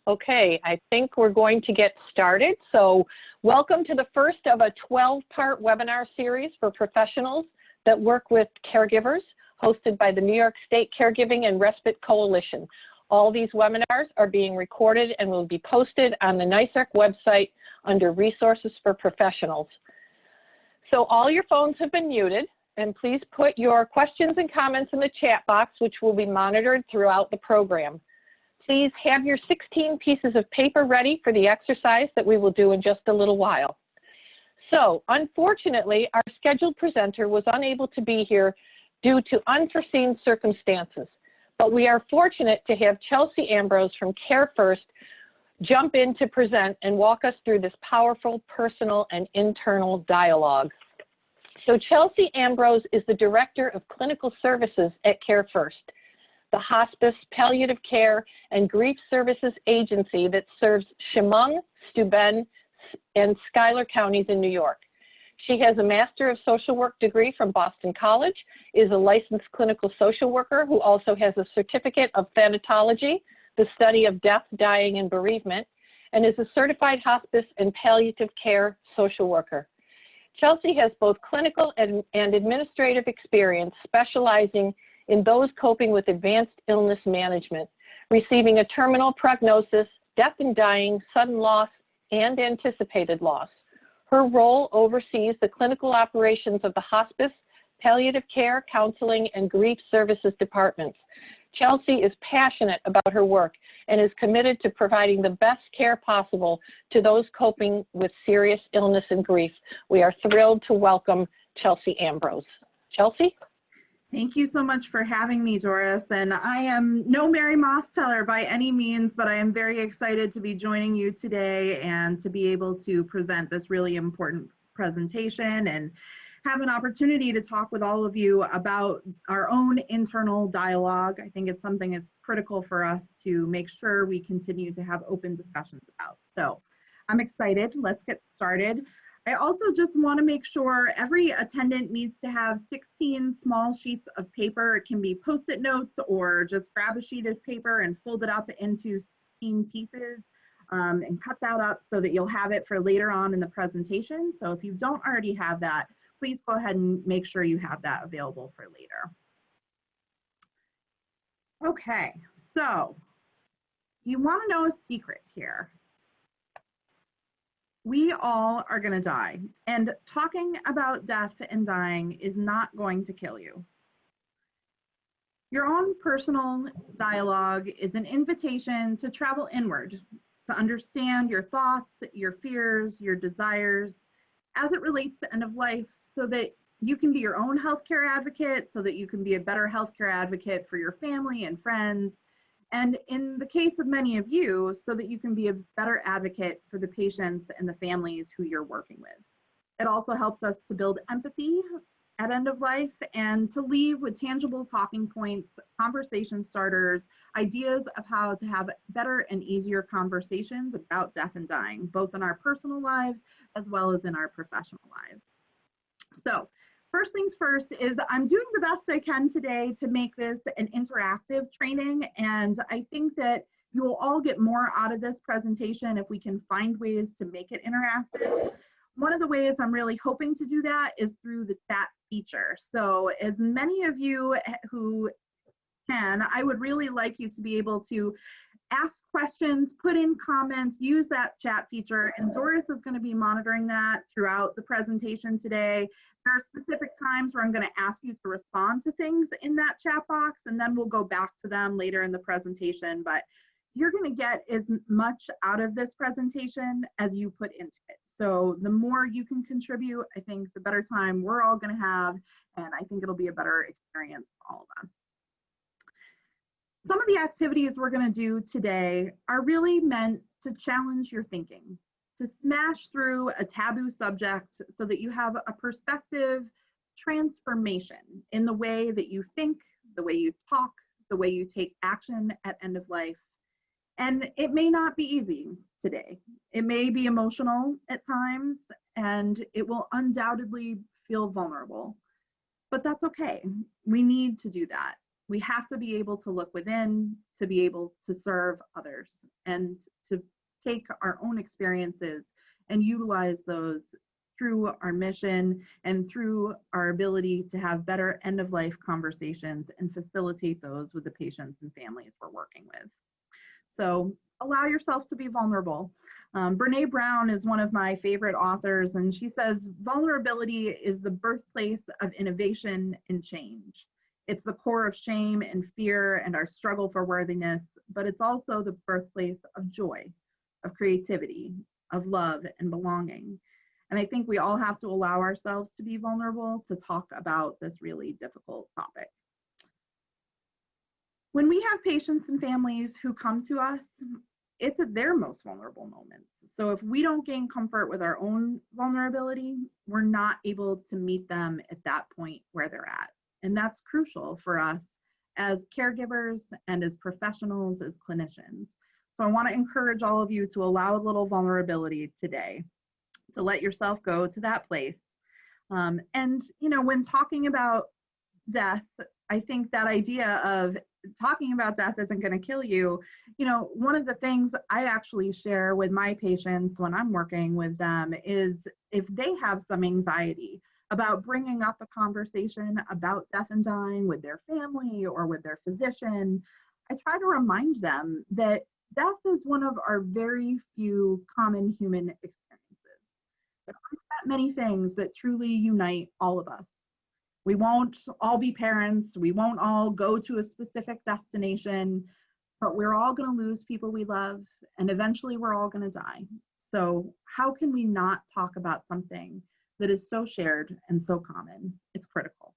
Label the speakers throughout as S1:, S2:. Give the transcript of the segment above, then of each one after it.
S1: Okay, I think we're going to get started. So welcome to the first of a 12-part webinar series for professionals that work with caregivers, hosted by the New York State Caregiving and Respite Coalition. All these webinars are being recorded and will be posted on the NYSERC website under Resources for Professionals. So all your phones have been muted, and please put your questions and comments in the chat box, which will be monitored throughout the program. Please have your 16 pieces of paper ready for the exercise that we will do in just a little while. So, unfortunately, our scheduled presenter was unable to be here due to unforeseen circumstances, but we are fortunate to have Chelsea Ambrose from Care First jump in to present and walk us through this powerful personal and internal dialogue. So Chelsea Ambrose is the Director of Clinical Services at Care First, the hospice, palliative care, and grief services agency that serves Chemung, Steuben, and Schuyler counties in New York. She has a Master of Social Work degree from Boston College, is a licensed clinical social worker who also has a certificate of thanatology, the study of death, dying, and bereavement, and is a certified hospice and palliative care social worker. Chelsea has both clinical and administrative experience specializing in those coping with advanced illness management, receiving a terminal prognosis, death and dying, sudden loss, and anticipated loss. Her role oversees the clinical operations of the hospice, palliative care, counseling, and grief services departments. Chelsea is passionate about her work and is committed to providing the best care possible to those coping with serious illness and grief. We are thrilled to welcome Chelsea Ambrose. Chelsea?
S2: Thank you so much for having me, Doris. And I am no Mary Mosteller by any means, but I am very excited to be joining you today and to be able to present this really important presentation and have an opportunity to talk with all of you about our own internal dialogue. I think it's something that's critical for us to make sure we continue to have open discussions about. So I'm excited. Let's get started. I also just want to make sure every attendant needs to have 16 small sheets of paper. It can be Post-it notes or just grab a sheet of paper and fold it up into 16 pieces and cut that up so that you'll have it for later on in the presentation. So if you don't already have that, please go ahead and make sure you have that available for later. Okay, so you want to know a secret here. We all are going to die, and talking about death and dying is not going to kill you. Your own personal dialogue is an invitation to travel inward, to understand your thoughts, your fears, your desires as it relates to end of life, so that you can be your own healthcare advocate, so that you can be a better healthcare advocate for your family and friends, and in the case of many of you, so that you can be a better advocate for the patients and the families who you're working with. It also helps us to build empathy at end of life and to leave with tangible talking points, conversation starters, ideas of how to have better and easier conversations about death and dying, both in our personal lives as well as in our professional lives. So, first things first is I'm doing the best I can today to make this an interactive training, and I think that you will all get more out of this presentation if we can find ways to make it interactive. One of the ways I'm really hoping to do that is through the chat feature. So as many of you who can, I would really like you to be able to ask questions, put in comments, use that chat feature, and Doris is going to be monitoring that throughout the presentation today. There are specific times where I'm going to ask you to respond to things in that chat box, and then we'll go back to them later in the presentation, but you're going to get as much out of this presentation as you put into it. So the more you can contribute, I think the better time we're all going to have, and I think it'll be a better experience for all of us. Some of the activities we're going to do today are really meant to challenge your thinking, to smash through a taboo subject so that you have a perspective transformation in the way that you think, the way you talk, the way you take action at end of life. And it may not be easy today. It may be emotional at times, and it will undoubtedly feel vulnerable, but that's okay. We need to do that. We have to be able to look within, to be able to serve others and to take our own experiences and utilize those through our mission and through our ability to have better end-of-life conversations and facilitate those with the patients and families we're working with. So allow yourself to be vulnerable. Brene Brown is one of my favorite authors, and she says, vulnerability is the birthplace of innovation and change. It's the core of shame and fear and our struggle for worthiness, but it's also the birthplace of joy, of creativity, of love and belonging. And I think we all have to allow ourselves to be vulnerable to talk about this really difficult topic. When we have patients and families who come to us, it's at their most vulnerable moments. So if we don't gain comfort with our own vulnerability, we're not able to meet them at that point where they're at. And that's crucial for us as caregivers and as professionals, as clinicians. So I want to encourage all of you to allow a little vulnerability today, to let yourself go to that place. And, you know, when talking about death, I think that idea of talking about death isn't going to kill you. You know, one of the things I actually share with my patients when I'm working with them is if they have some anxiety about bringing up a conversation about death and dying with their family or with their physician, I try to remind them that death is one of our very few common human experiences. There aren't that many things that truly unite all of us. We won't all be parents, we won't all go to a specific destination, but we're all going to lose people we love, and eventually we're all going to die. So how can we not talk about something that is so shared and so common? It's critical.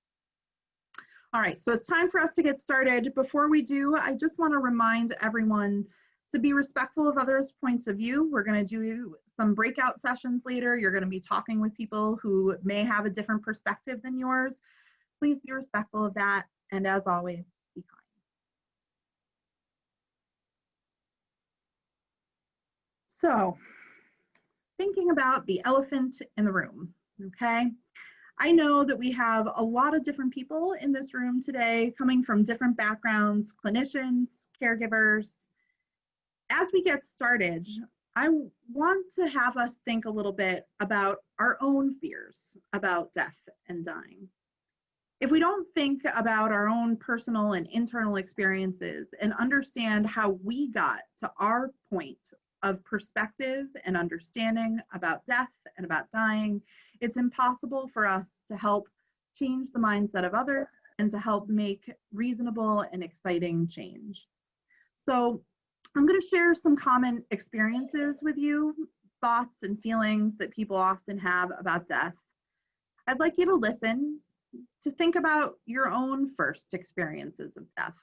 S2: All right, so it's time for us to get started. Before we do, I just want to remind everyone to be respectful of others' points of view. We're going to do some breakout sessions later. You're going to be talking with people who may have a different perspective than yours. Please be respectful of that, and as always, be kind. So, thinking about the elephant in the room, okay? I know that we have a lot of different people in this room today coming from different backgrounds, clinicians, caregivers. As we get started, I want to have us think a little bit about our own fears about death and dying. If we don't think about our own personal and internal experiences and understand how we got to our point of perspective and understanding about death and about dying, it's impossible for us to help change the mindset of others and to help make reasonable and exciting change. So I'm going to share some common experiences with you, thoughts and feelings that people often have about death. I'd like you to listen, to think about your own first experiences of death.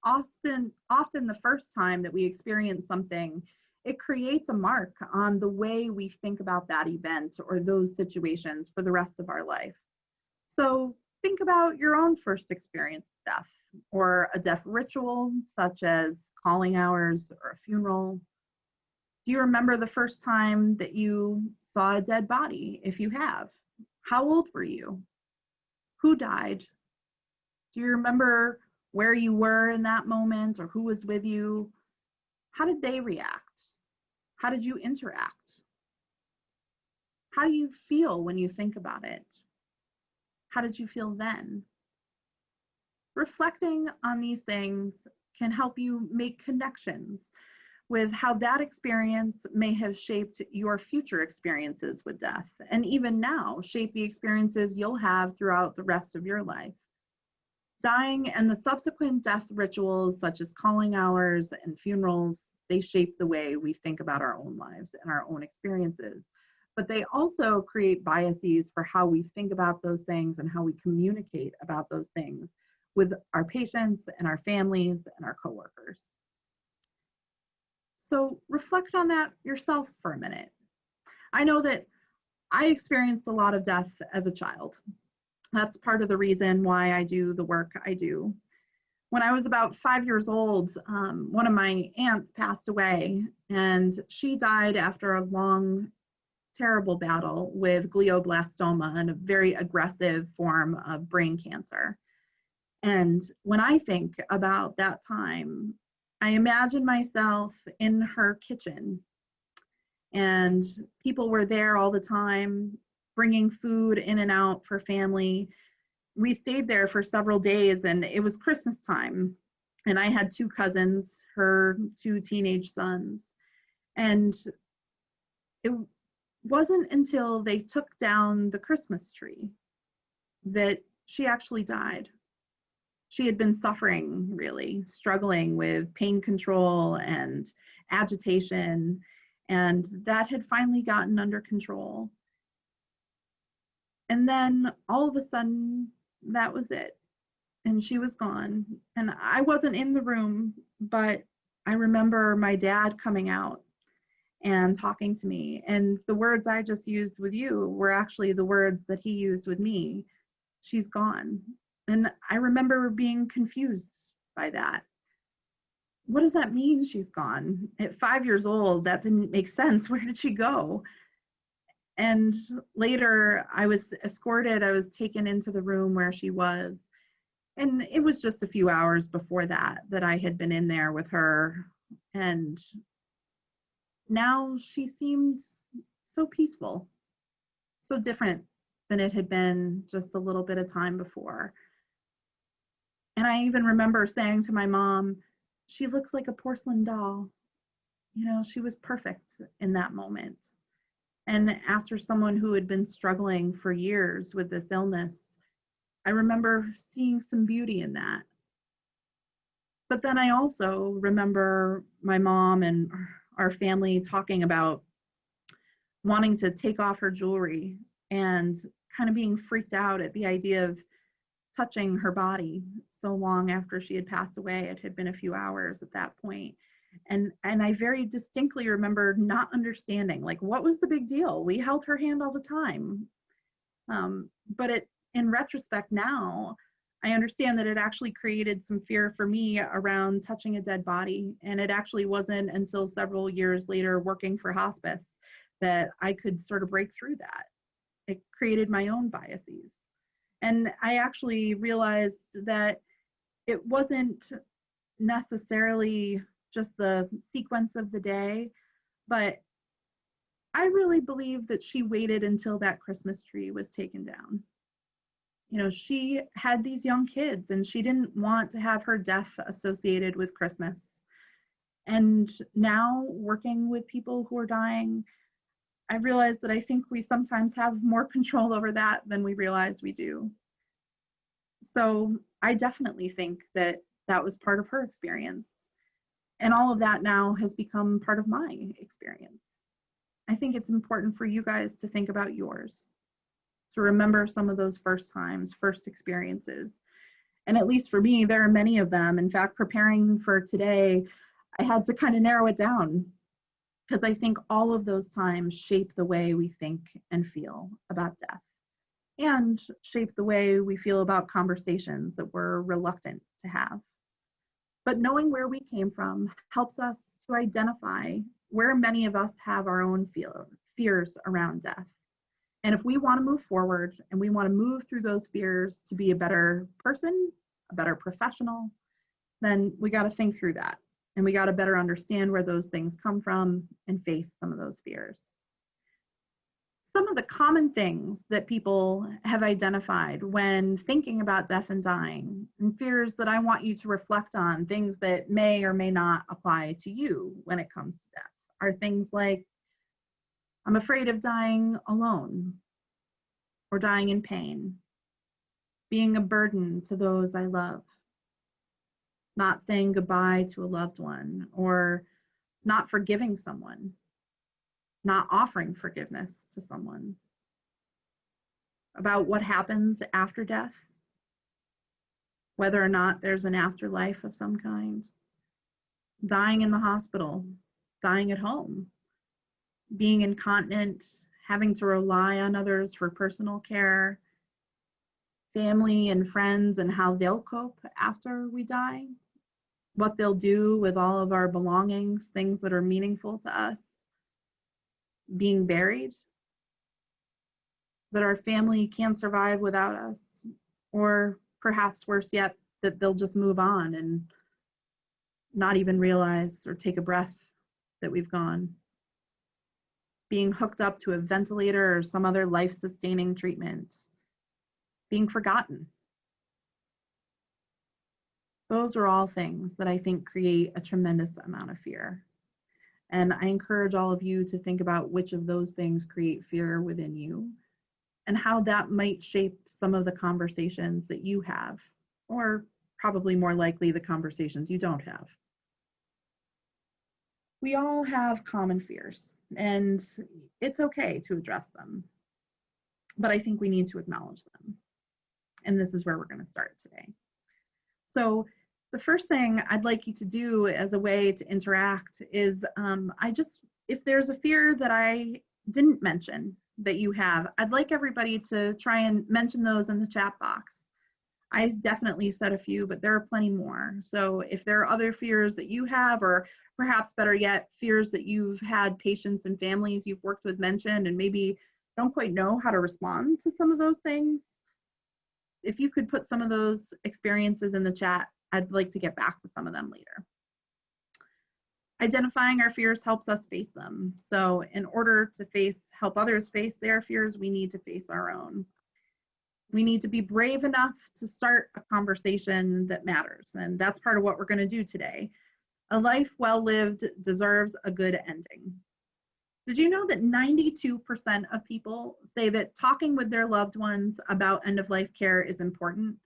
S2: Often the first time that we experience something, it creates a mark on the way we think about that event or those situations for the rest of our life. So think about your own first experience of death, or a death ritual such as calling hours or a funeral. Do you remember the first time that you saw a dead body, if you have? How old were you? Who died? Do you remember where you were in that moment or who was with you? How did they react? How did you interact? How do you feel when you think about it? How did you feel then? Reflecting on these things can help you make connections with how that experience may have shaped your future experiences with death, and even now shape the experiences you'll have throughout the rest of your life. Dying and the subsequent death rituals, such as calling hours and funerals, they shape the way we think about our own lives and our own experiences. But they also create biases for how we think about those things and how we communicate about those things with our patients and our families and our coworkers. So reflect on that yourself for a minute. I know that I experienced a lot of death as a child. That's part of the reason why I do the work I do. When I was about 5 years old, one of my aunts passed away, and she died after a long, terrible battle with glioblastoma and a very aggressive form of brain cancer. And when I think about that time, I imagine myself in her kitchen, and people were there all the time, bringing food in and out for family. We stayed there for several days, and it was Christmas time. And I had two cousins, her two teenage sons. And it wasn't until they took down the Christmas tree that she actually died. She had been suffering, really, struggling with pain control and agitation, and that had finally gotten under control. And then all of a sudden, that was it. And she was gone. And I wasn't in the room, but I remember my dad coming out and talking to me. And the words I just used with you were actually the words that he used with me. She's gone. And I remember being confused by that. What does that mean, she's gone? At 5 years old, that didn't make sense. Where did she go? And later, I was escorted, I was taken into the room where she was. And it was just a few hours before that I had been in there with her. And now she seemed so peaceful, so different than it had been just a little bit of time before. And I even remember saying to my mom, she looks like a porcelain doll. You know, she was perfect in that moment. And after someone who had been struggling for years with this illness, I remember seeing some beauty in that. But then I also remember my mom and our family talking about wanting to take off her jewelry and kind of being freaked out at the idea of touching her body so long after she had passed away. It had been a few hours at that point. And I very distinctly remember not understanding, like, what was the big deal? We held her hand all the time. But in retrospect now, I understand that it actually created some fear for me around touching a dead body. And it actually wasn't until several years later working for hospice that I could sort of break through that. It created my own biases. And I actually realized that it wasn't necessarily just the sequence of the day, but I really believe that she waited until that Christmas tree was taken down. You know, she had these young kids and she didn't want to have her death associated with Christmas. And now, working with people who are dying, I realized that I think we sometimes have more control over that than we realize we do. So I definitely think that that was part of her experience. And all of that now has become part of my experience. I think it's important for you guys to think about yours, to remember some of those first times, first experiences. And at least for me, there are many of them. In fact, preparing for today, I had to kind of narrow it down because I think all of those times shape the way we think and feel about death and shape the way we feel about conversations that we're reluctant to have. But knowing where we came from helps us to identify where many of us have our own fears around death. And if we want to move forward and we want to move through those fears to be a better person, a better professional, then we got to think through that. And we got to better understand where those things come from and face some of those fears. Some of the common things that people have identified when thinking about death and dying, and fears that I want you to reflect on, things that may or may not apply to you when it comes to death, are things like, I'm afraid of dying alone or dying in pain, being a burden to those I love, not saying goodbye to a loved one, or not forgiving someone, not offering forgiveness to someone, about what happens after death, whether or not there's an afterlife of some kind, dying in the hospital, dying at home, being incontinent, having to rely on others for personal care, family and friends and how they'll cope after we die, what they'll do with all of our belongings, things that are meaningful to us, being buried, that our family can't survive without us, or perhaps worse yet, that they'll just move on and not even realize or take a breath that we've gone, being hooked up to a ventilator or some other life-sustaining treatment, being forgotten. Those are all things that I think create a tremendous amount of fear. And I encourage all of you to think about which of those things create fear within you and how that might shape some of the conversations that you have, or probably more likely the conversations you don't have. We all have common fears, and it's okay to address them, but I think we need to acknowledge them. And this is where we're going to start today. So the first thing I'd like you to do as a way to interact is if there's a fear that I didn't mention that you have, I'd like everybody to try and mention those in the chat box. I definitely said a few, but there are plenty more. So if there are other fears that you have, or perhaps better yet, fears that you've had patients and families you've worked with mention and maybe don't quite know how to respond to some of those things, if you could put some of those experiences in the chat, I'd like to get back to some of them later. Identifying our fears helps us face them. So in order to help others face their fears, we need to face our own. We need to be brave enough to start a conversation that matters. And that's part of what we're going to do today. A life well lived deserves a good ending. Did you know that 92% of people say that talking with their loved ones about end-of-life care is important,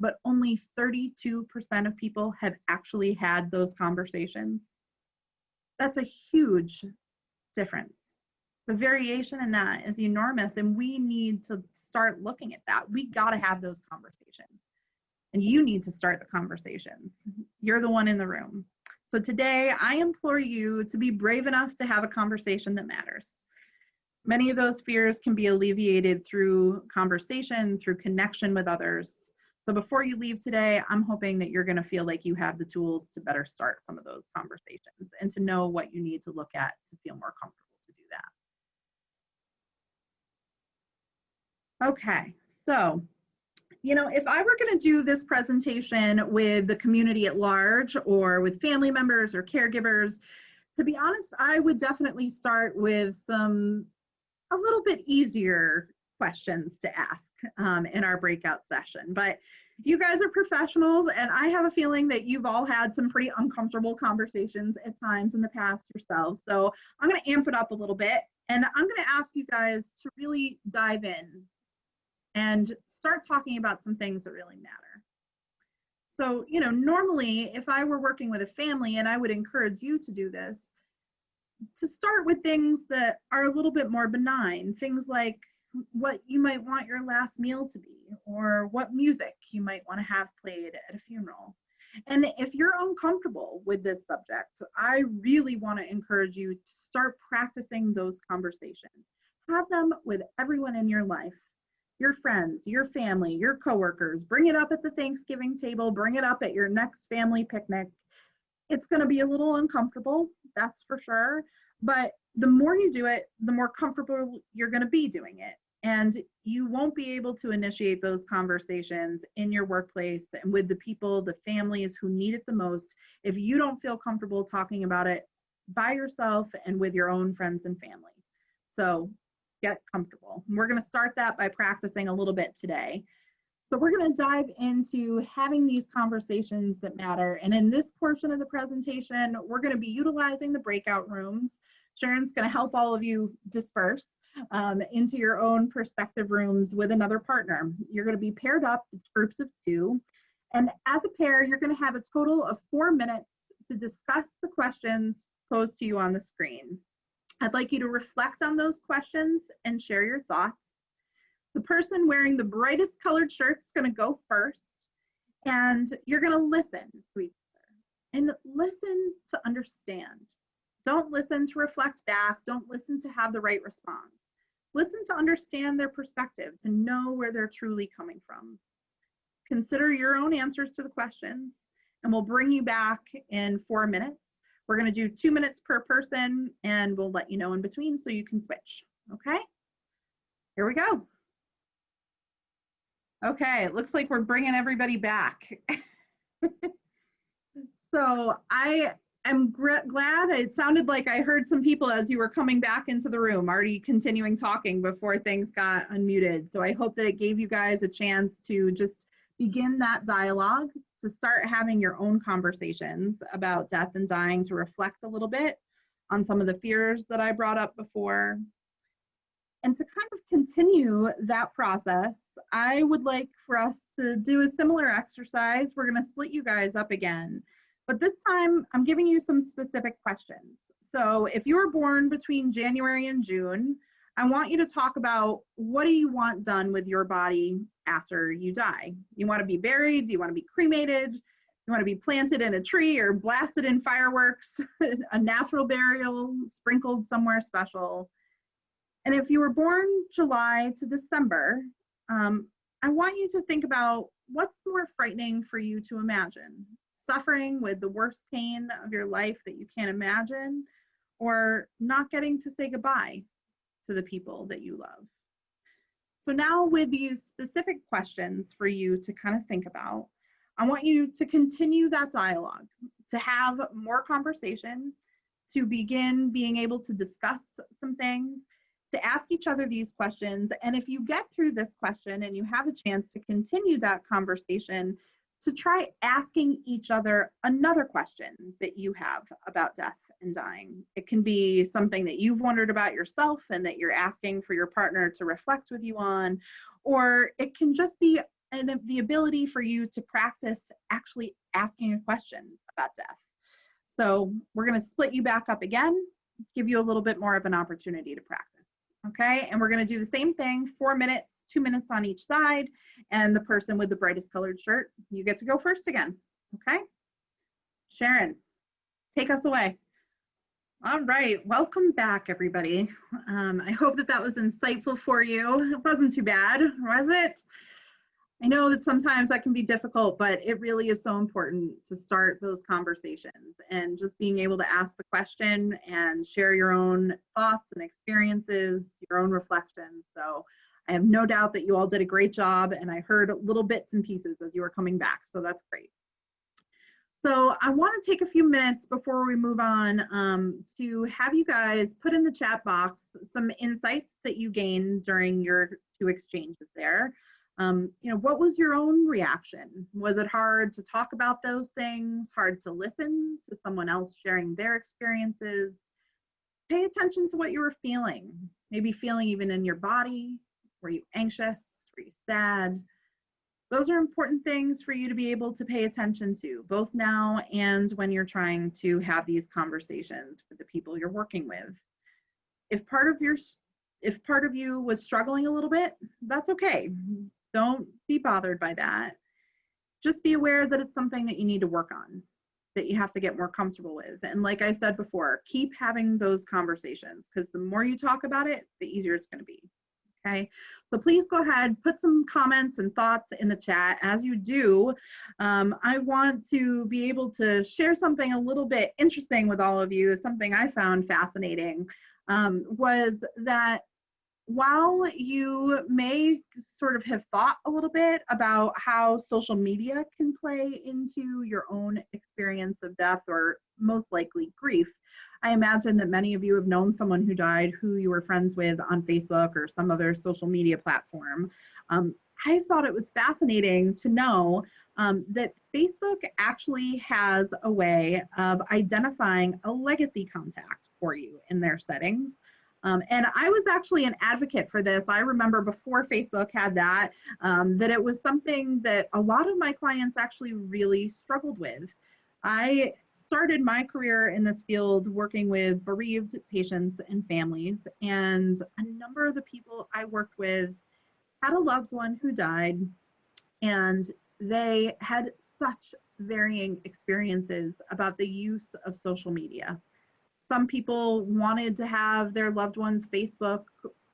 S2: but only 32% of people have actually had those conversations? That's a huge difference. The variation in that is enormous, and we need to start looking at that. We got to have those conversations, and you need to start the conversations. You're the one in the room. So today, I implore you to be brave enough to have a conversation that matters. Many of those fears can be alleviated through conversation, through connection with others. So before you leave today, I'm hoping that you're going to feel like you have the tools to better start some of those conversations and to know what you need to look at to feel more comfortable to do that. Okay, so if I were going to do this presentation with the community at large or with family members or caregivers, to be honest, I would definitely start with a little bit easier questions to ask in our breakout session. But you guys are professionals, and I have a feeling that you've all had some pretty uncomfortable conversations at times in the past yourselves. So I'm going to amp it up a little bit, and I'm going to ask you guys to really dive in and start talking about some things that really matter. So, normally if I were working with a family, and I would encourage you to do this, to start with things that are a little bit more benign, things like what you might want your last meal to be, or what music you might want to have played at a funeral. And if you're uncomfortable with this subject, I really want to encourage you to start practicing those conversations. Have them with everyone in your life. Your friends, your family, your coworkers. Bring it up at the Thanksgiving table, bring it up at your next family picnic. It's going to be a little uncomfortable, that's for sure, but the more you do it, the more comfortable you're going to be doing it. And you won't be able to initiate those conversations in your workplace and with the people, the families who need it the most, if you don't feel comfortable talking about it by yourself and with your own friends and family. So get comfortable. We're going to start that by practicing a little bit today. So we're going to dive into having these conversations that matter. And in this portion of the presentation, we're going to be utilizing the breakout rooms. Sharon's going to help all of you disperse into your own perspective rooms with another partner. You're going to be paired up, it's groups of 2. And as a pair, you're going to have a total of 4 minutes to discuss the questions posed to you on the screen. I'd like you to reflect on those questions and share your thoughts. The person wearing the brightest colored shirt is going to go first, and you're going to listen to each other and listen to understand. Don't listen to reflect back. Don't listen to have the right response. Listen to understand their perspective, to know where they're truly coming from. Consider your own answers to the questions, and we'll bring you back in 4 minutes. We're going to do 2 minutes per person, and we'll let you know in between so you can switch. Okay? Here we go. Okay, it looks like we're bringing everybody back. So I am glad. It sounded like I heard some people as you were coming back into the room, already continuing talking before things got unmuted. So I hope that it gave you guys a chance to just begin that dialogue, to start having your own conversations about death and dying, to reflect a little bit on some of the fears that I brought up before. And to kind of continue that process, I would like for us to do a similar exercise. We're going to split you guys up again, but this time I'm giving you some specific questions. So if you were born between January and June, I want you to talk about, what do you want done with your body after you die? You want to be buried? Do you want to be cremated? You want to be planted in a tree or blasted in fireworks, a natural burial, sprinkled somewhere special? And if you were born July to December, I want you to think about, what's more frightening for you to imagine? Suffering with the worst pain of your life that you can't imagine, or not getting to say goodbye to the people that you love? So now, with these specific questions for you to kind of think about, I want you to continue that dialogue, to have more conversation, to begin being able to discuss some things, to ask each other these questions. And if you get through this question and you have a chance to continue that conversation, to try asking each other another question that you have about death and dying. It can be something that you've wondered about yourself and that you're asking for your partner to reflect with you on, or it can just be the ability for you to practice actually asking a question about death. So we're going to split you back up again, give you a little bit more of an opportunity to practice. Okay, and we're going to do the same thing, 4 minutes, 2 minutes on each side, and the person with the brightest colored shirt, you get to go first again. Okay, Sharon, take us away. All right, welcome back, everybody. I hope that was insightful for you. It wasn't too bad, was it? I know that sometimes that can be difficult, but it really is so important to start those conversations, and just being able to ask the question and share your own thoughts and experiences, your own reflections. So I have no doubt that you all did a great job, and I heard little bits and pieces as you were coming back, so that's great. So I want to take a few minutes before we move on to have you guys put in the chat box some insights that you gained during your 2 exchanges there. What was your own reaction? Was it hard to talk about those things, hard to listen to someone else sharing their experiences? Pay attention to what you were feeling, maybe feeling even in your body. Were you anxious? Were you sad? Those are important things for you to be able to pay attention to, both now and when you're trying to have these conversations with the people you're working with. If part of you was struggling a little bit, that's okay. Don't be bothered by that. Just be aware that it's something that you need to work on, that you have to get more comfortable with. And like I said before, keep having those conversations, because the more you talk about it, the easier it's going to be. Okay, so please go ahead, put some comments and thoughts in the chat. As you do, I want to be able to share something a little bit interesting with all of you. Something I found fascinating was that while you may sort of have thought a little bit about how social media can play into your own experience of death, or most likely grief, I imagine that many of you have known someone who died who you were friends with on Facebook or some other social media platform. I thought it was fascinating to know that Facebook actually has a way of identifying a legacy contact for you in their settings. And I was actually an advocate for this. I remember before Facebook had that, that it was something that a lot of my clients actually really struggled with. I started my career in this field working with bereaved patients and families, and a number of the people I worked with had a loved one who died, and they had such varying experiences about the use of social media. Some people wanted to have their loved one's Facebook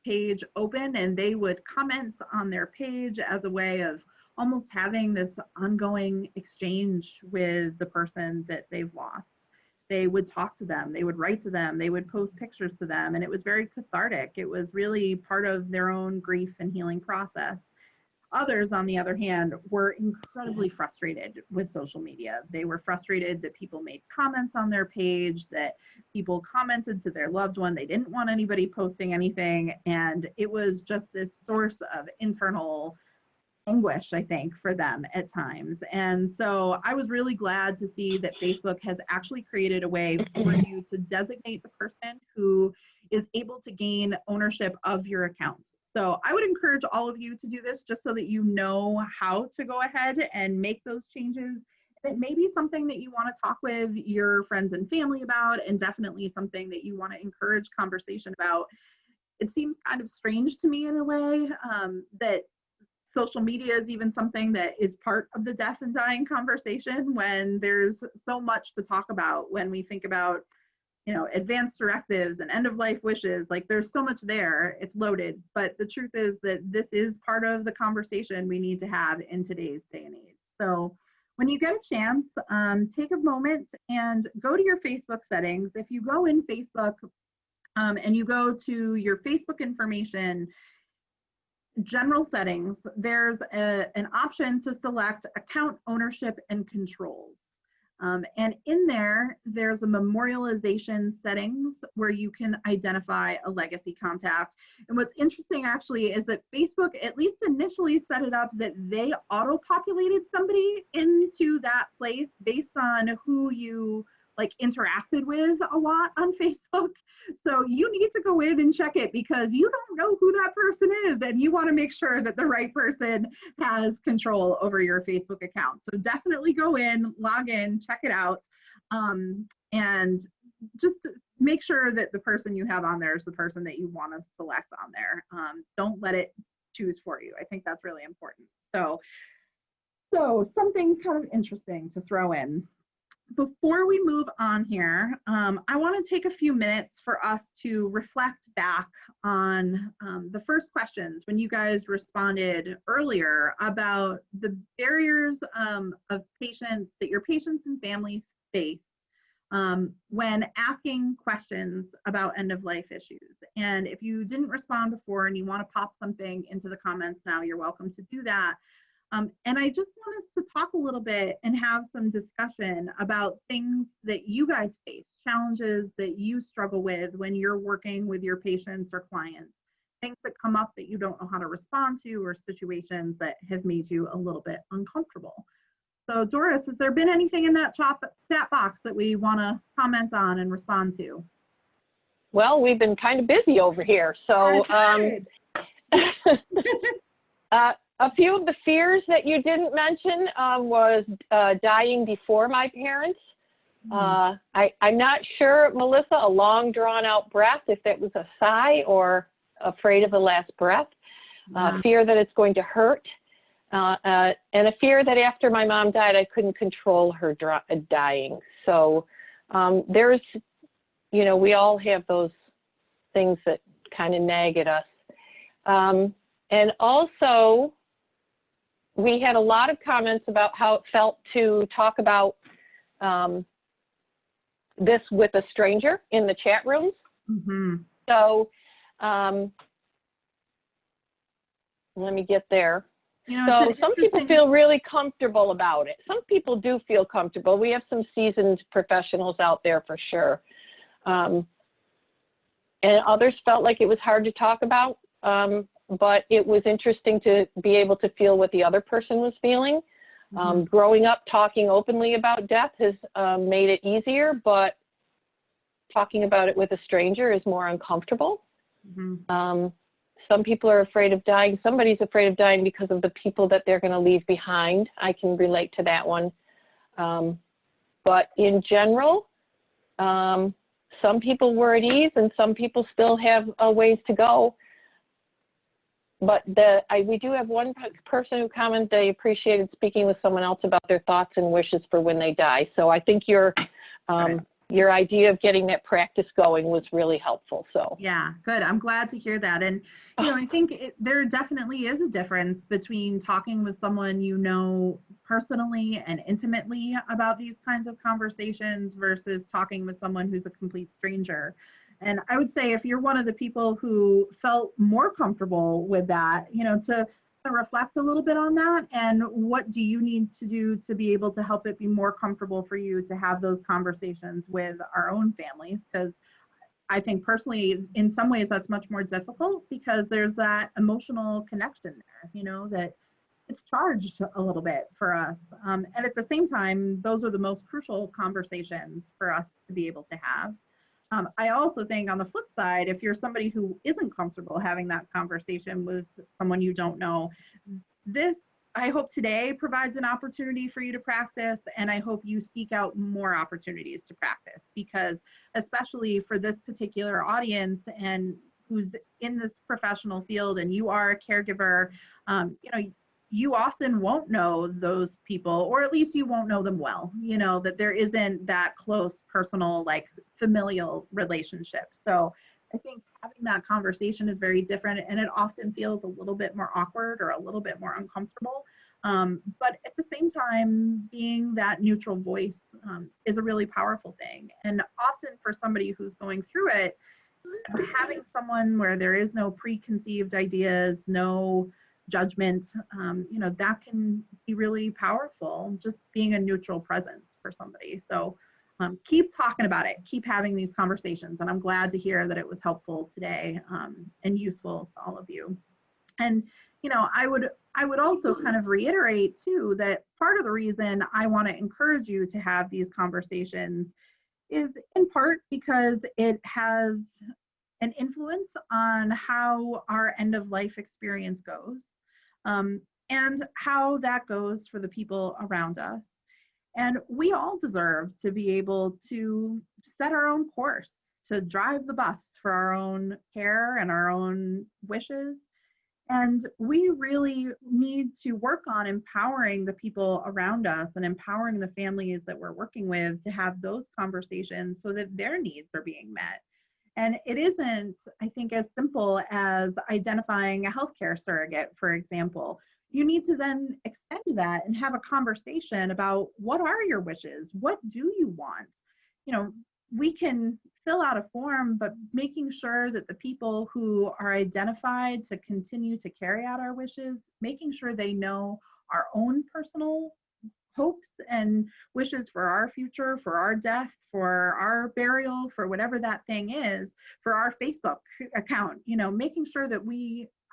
S2: page open, and they would comment on their page as a way of almost having this ongoing exchange with the person that they've lost. They would talk to them, they would write to them, they would post pictures to them, and it was very cathartic. It was really part of their own grief and healing process. Others, on the other hand, were incredibly frustrated with social media. They were frustrated that people made comments on their page, that people commented to their loved one. They didn't want anybody posting anything. And it was just this source of internal anguish, I think, for them at times. And so I was really glad to see that Facebook has actually created a way for you to designate the person who is able to gain ownership of your account. So I would encourage all of you to do this just so that you know how to go ahead and make those changes. It may be something that you want to talk with your friends and family about, and definitely something that you want to encourage conversation about. It seems kind of strange to me in a way that social media is even something that is part of the death and dying conversation, when there's so much to talk about when we think about, you know, advanced directives and end of life wishes. Like, there's so much there, it's loaded. But the truth is that this is part of the conversation we need to have in today's day and age. So when you get a chance, take a moment and go to your Facebook settings. If you go in Facebook and you go to your Facebook information, general settings, there's an option to select account ownership and controls. And in there, there's a memorialization settings where you can identify a legacy contact. And what's interesting actually is that Facebook at least initially set it up that they auto-populated somebody into that place based on who you like interacted with a lot on Facebook. So you need to go in and check it, because you don't know who that person is, and you want to make sure that the right person has control over your Facebook account. So definitely go in, log in, check it out, and just make sure that the person you have on there is the person that you want to select on there. Don't let it choose for you. I think that's really important. So something kind of interesting to throw in. Before we move on here, I want to take a few minutes for us to reflect back on the first questions when you guys responded earlier about the barriers of patients that your patients and families face when asking questions about end-of-life issues. And if you didn't respond before and you want to pop something into the comments now, you're welcome to do that. And I just want us to talk a little bit and have some discussion about things that you guys face, challenges that you struggle with when you're working with your patients or clients, things that come up that you don't know how to respond to, or situations that have made you a little bit uncomfortable. So Doris, has there been anything in that chat box that we want to comment on and respond to?
S1: Well, we've been kind of busy over here. So a few of the fears that you didn't mention was dying before my parents. I'm not sure, Melissa, a long drawn out breath, if that was a sigh or afraid of the last breath. Fear that it's going to hurt. And a fear that after my mom died, I couldn't control her dying. So there's, you know, we all have those things that kind of nag at us. And also, we had a lot of comments about how it felt to talk about this with a stranger in the chat rooms. So let me get there.
S2: You know,
S1: so some people feel really comfortable about it. Some people do feel comfortable. We have some seasoned professionals out there for sure. And others felt like it was hard to talk about. But it was interesting to be able to feel what the other person was feeling. Growing up, talking openly about death has made it easier, but talking about it with a stranger is more uncomfortable. Some people are afraid of dying. Somebody's afraid of dying because of the people that they're going to leave behind. I can relate to that one. But in general, some people were at ease and some people still have a ways to go. But we do have one person who commented they appreciated speaking with someone else about their thoughts and wishes for when they die. So I think your idea of getting that practice going was really helpful. So
S2: yeah, good. I'm glad to hear that. And you know, I think there definitely is a difference between talking with someone you know personally and intimately about these kinds of conversations versus talking with someone who's a complete stranger. And I would say if you're one of the people who felt more comfortable with that, you know, to reflect a little bit on that, and what do you need to do to be able to help it be more comfortable for you to have those conversations with our own families? Because I think personally, in some ways, that's much more difficult because there's that emotional connection there, you know, that it's charged a little bit for us. And at the same time, those are the most crucial conversations for us to be able to have. I also think on the flip side, if you're somebody who isn't comfortable having that conversation with someone you don't know, this, I hope today provides an opportunity for you to practice, and I hope you seek out more opportunities to practice, because especially for this particular audience and who's in this professional field and you are a caregiver, you know, you often won't know those people, or at least you won't know them well, you know, that there isn't that close personal, like familial relationship. So I think having that conversation is very different, and it often feels a little bit more awkward or a little bit more uncomfortable. But at the same time, being that neutral voice is a really powerful thing. And often for somebody who's going through it, having someone where there is no preconceived ideas, no judgment, you know, that can be really powerful, just being a neutral presence for somebody. So keep talking about it, keep having these conversations. And I'm glad to hear that it was helpful today and useful to all of you. And, you know, I would also kind of reiterate too, that part of the reason I want to encourage you to have these conversations is in part because it has an influence on how our end of life experience goes, and how that goes for the people around us. And we all deserve to be able to set our own course, to drive the bus for our own care and our own wishes. And we really need to work on empowering the people around us and empowering the families that we're working with to have those conversations so that their needs are being met. And it isn't, I think, as simple as identifying a healthcare surrogate, for example. You need to then extend that and have a conversation about what are your wishes? What do you want? You know, we can fill out a form, but making sure that the people who are identified to continue to carry out our wishes, making sure they know our own personal hopes and wishes for our future, for our death, for our burial, for whatever that thing is, for our Facebook account, you know, making sure that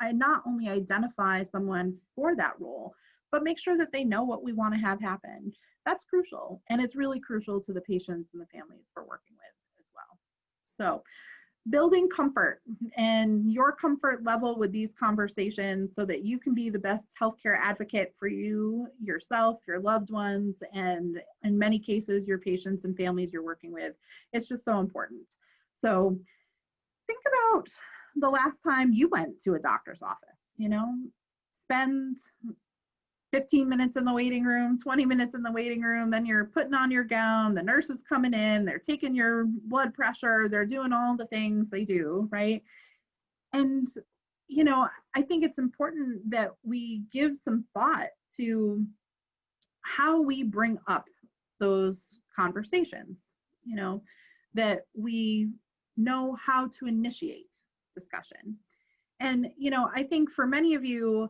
S2: I not only identify someone for that role, but make sure that they know what we want to have happen. That's crucial. And it's really crucial to the patients and the families we're working with as well. So building comfort and your comfort level with these conversations so that you can be the best healthcare advocate for you, yourself, your loved ones, and in many cases, your patients and families you're working with. It's just so important. So think about the last time you went to a doctor's office, you know, spend 15 minutes in the waiting room, 20 minutes in the waiting room, then you're putting on your gown, the nurse is coming in, they're taking your blood pressure, they're doing all the things they do, right? And, you know, I think it's important that we give some thought to how we bring up those conversations, you know, that we know how to initiate discussion. And, you know, I think for many of you,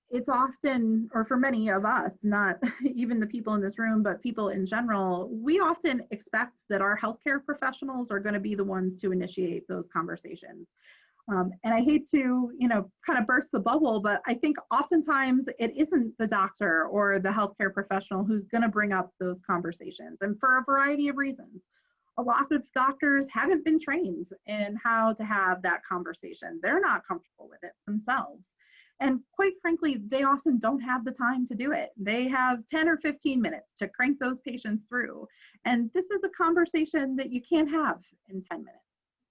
S2: it's often, or for many of us, not even the people in this room, but people in general, we often expect that our healthcare professionals are going to be the ones to initiate those conversations. And I hate to, you know, kind of burst the bubble, but I think oftentimes it isn't the doctor or the healthcare professional who's going to bring up those conversations, and for a variety of reasons. A lot of doctors haven't been trained in how to have that conversation. They're not comfortable with it themselves. And quite frankly, they often don't have the time to do it. They have 10 or 15 minutes to crank those patients through. And this is a conversation that you can't have in 10 minutes,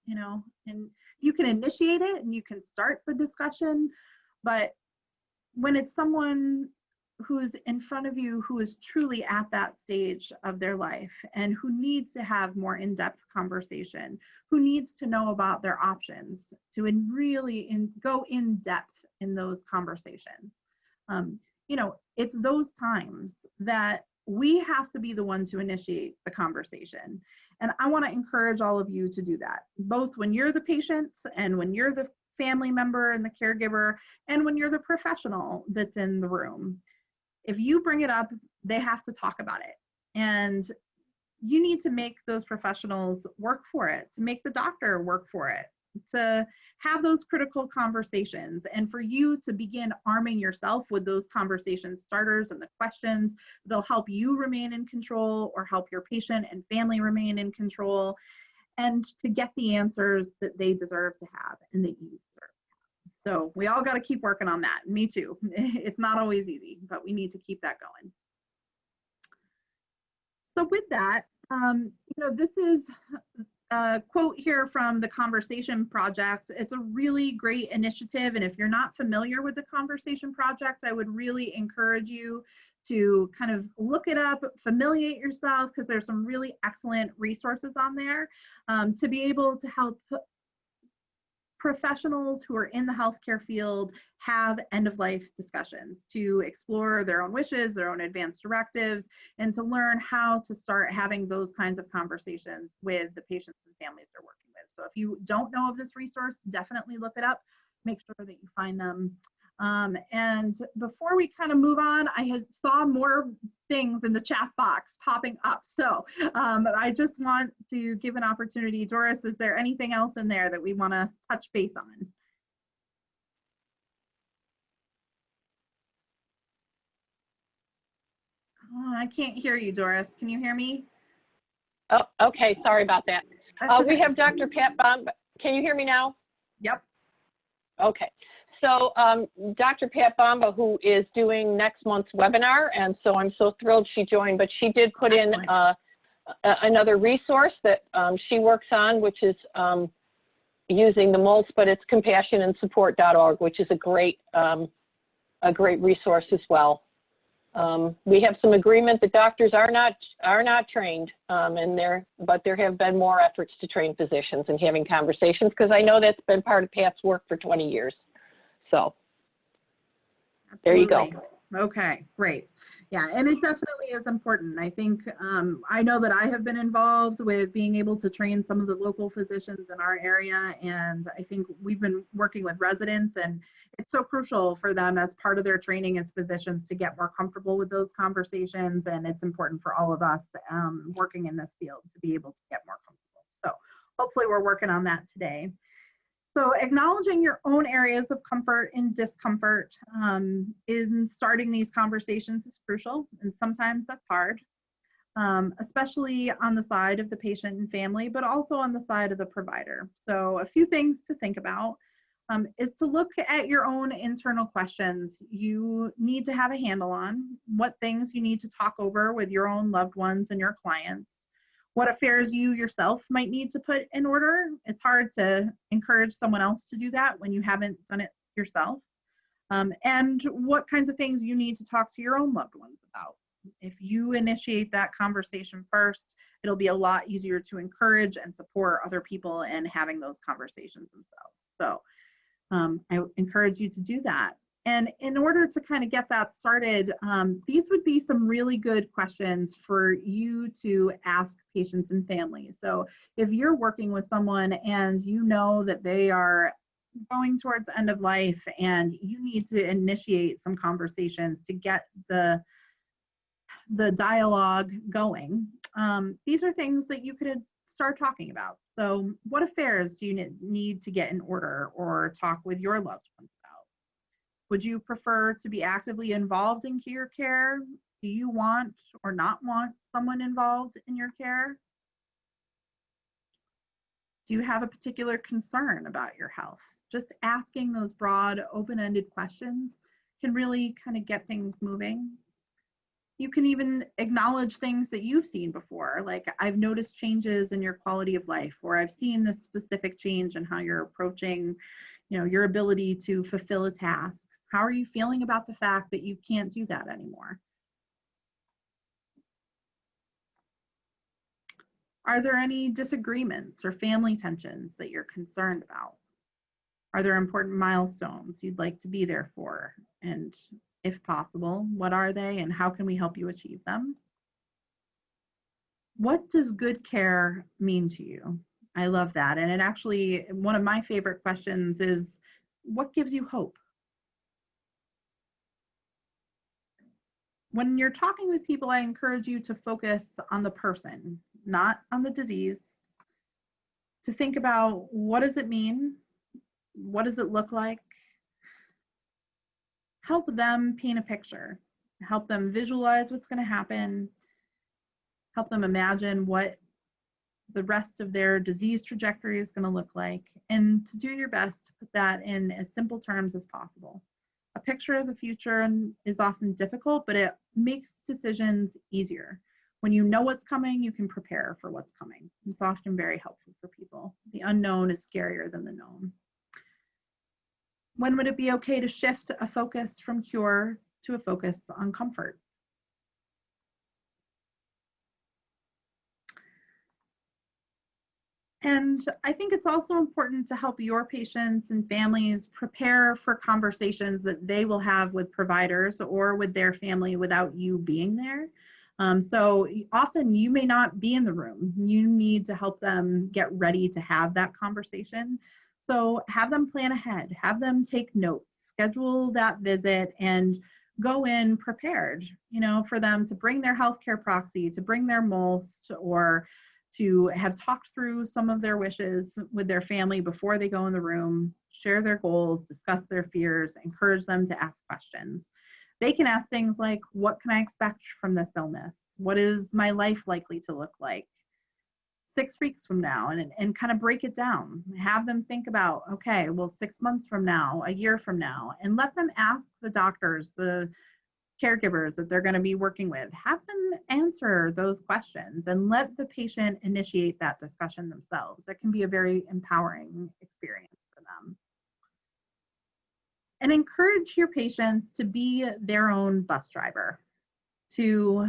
S2: you know, and you can initiate it and you can start the discussion, but when it's someone who's in front of you who is truly at that stage of their life and who needs to have more in-depth conversation, who needs to know about their options to really go in depth in those conversations. You know, it's those times that we have to be the one to initiate the conversation. And I want to encourage all of you to do that, both when you're the patient and when you're the family member and the caregiver, and when you're the professional that's in the room. If you bring it up, they have to talk about it. And you need to make those professionals work for it, to make the doctor work for it, to have those critical conversations, and for you to begin arming yourself with those conversation starters and the questions that'll help you remain in control or help your patient and family remain in control, and to get the answers that they deserve to have and that you deserve. So we all got to keep working on that. Me too. It's not always easy, but we need to keep that going. So with that, this is a quote here from the Conversation Project. It's a really great initiative, and if you're not familiar with the Conversation Project, I would really encourage you to kind of look it up, familiarize yourself, because there's some really excellent resources on there to be able to help professionals who are in the healthcare field have end-of-life discussions, to explore their own wishes, their own advanced directives, and to learn how to start having those kinds of conversations with the patients and families they're working with. So if you don't know of this resource, definitely look it up. Make sure that you find them. And before we kind of move on, I saw more things in the chat box popping up. So I just want to give an opportunity. Doris, is there anything else in there that we want to touch base on? Oh, I can't hear you, Doris. Can you hear me?
S1: Oh, okay. Sorry about that.
S2: Okay.
S1: We have Dr. Pat Bomba. Can you hear me now?
S2: Yep.
S1: Okay. So Dr. Pat Bomba, who is doing next month's webinar, and so I'm so thrilled she joined, but she did put in another resource that she works on, which is using the MOLST, but it's compassionandsupport.org, which is a great resource as well. We have some agreement that doctors are not trained, but there have been more efforts to train physicians and having conversations, because I know that's been part of Pat's work for 20 years. So there you go.
S2: Okay, great. Yeah, and it definitely is important. I think I know that I have been involved with being able to train some of the local physicians in our area, and I think we've been working with residents, and it's so crucial for them as part of their training as physicians to get more comfortable with those conversations, and it's important for all of us working in this field to be able to get more comfortable. So hopefully we're working on that today. So acknowledging your own areas of comfort and discomfort in starting these conversations is crucial, and sometimes that's hard, especially on the side of the patient and family, but also on the side of the provider. So a few things to think about is to look at your own internal questions you need to have a handle on, what things you need to talk over with your own loved ones and your clients, what affairs you yourself might need to put in order. It's hard to encourage someone else to do that when you haven't done it yourself. And what kinds of things you need to talk to your own loved ones about. If you initiate that conversation first, it'll be a lot easier to encourage and support other people in having those conversations themselves. So I encourage you to do that. And in order to kind of get that started, these would be some really good questions for you to ask patients and families. So if you're working with someone and you know that they are going towards the end of life and you need to initiate some conversations to get the dialogue going, these are things that you could start talking about. So what affairs do you need to get in order or talk with your loved ones about? Would you prefer to be actively involved in your care? Do you want or not want someone involved in your care? Do you have a particular concern about your health? Just asking those broad, open-ended questions can really kind of get things moving. You can even acknowledge things that you've seen before, like I've noticed changes in your quality of life, or I've seen this specific change in how you're approaching, your ability to fulfill a task. How are you feeling about the fact that you can't do that anymore? Are there any disagreements or family tensions that you're concerned about? Are there important milestones you'd like to be there for? And if possible, what are they and how can we help you achieve them? What does good care mean to you? I love that. And it actually, one of my favorite questions is, what gives you hope? When you're talking with people, I encourage you to focus on the person, not on the disease. To think about, what does it mean? What does it look like? Help them paint a picture. Help them visualize what's going to happen. Help them imagine what the rest of their disease trajectory is going to look like, and to do your best to put that in as simple terms as possible. A picture of the future is often difficult, but it makes decisions easier. When you know what's coming, you can prepare for what's coming. It's often very helpful for people. The unknown is scarier than the known. When would it be okay to shift a focus from cure to a focus on comfort? And I think it's also important to help your patients and families prepare for conversations that they will have with providers or with their family without you being there. So often you may not be in the room. You need to help them get ready to have that conversation. So have them plan ahead, have them take notes, schedule that visit, and go in prepared, for them to bring their healthcare proxy, to bring their MOLST, or to have talked through some of their wishes with their family before they go in the room, share their goals, discuss their fears, encourage them to ask questions. They can ask things like, what can I expect from this illness? What is my life likely to look like 6 weeks from now? And kind of break it down. Have them think about, okay, well, 6 months from now, a year from now, and let them ask the doctors, the caregivers that they're going to be working with, have them answer those questions and let the patient initiate that discussion themselves. That can be a very empowering experience for them. And encourage your patients to be their own bus driver, to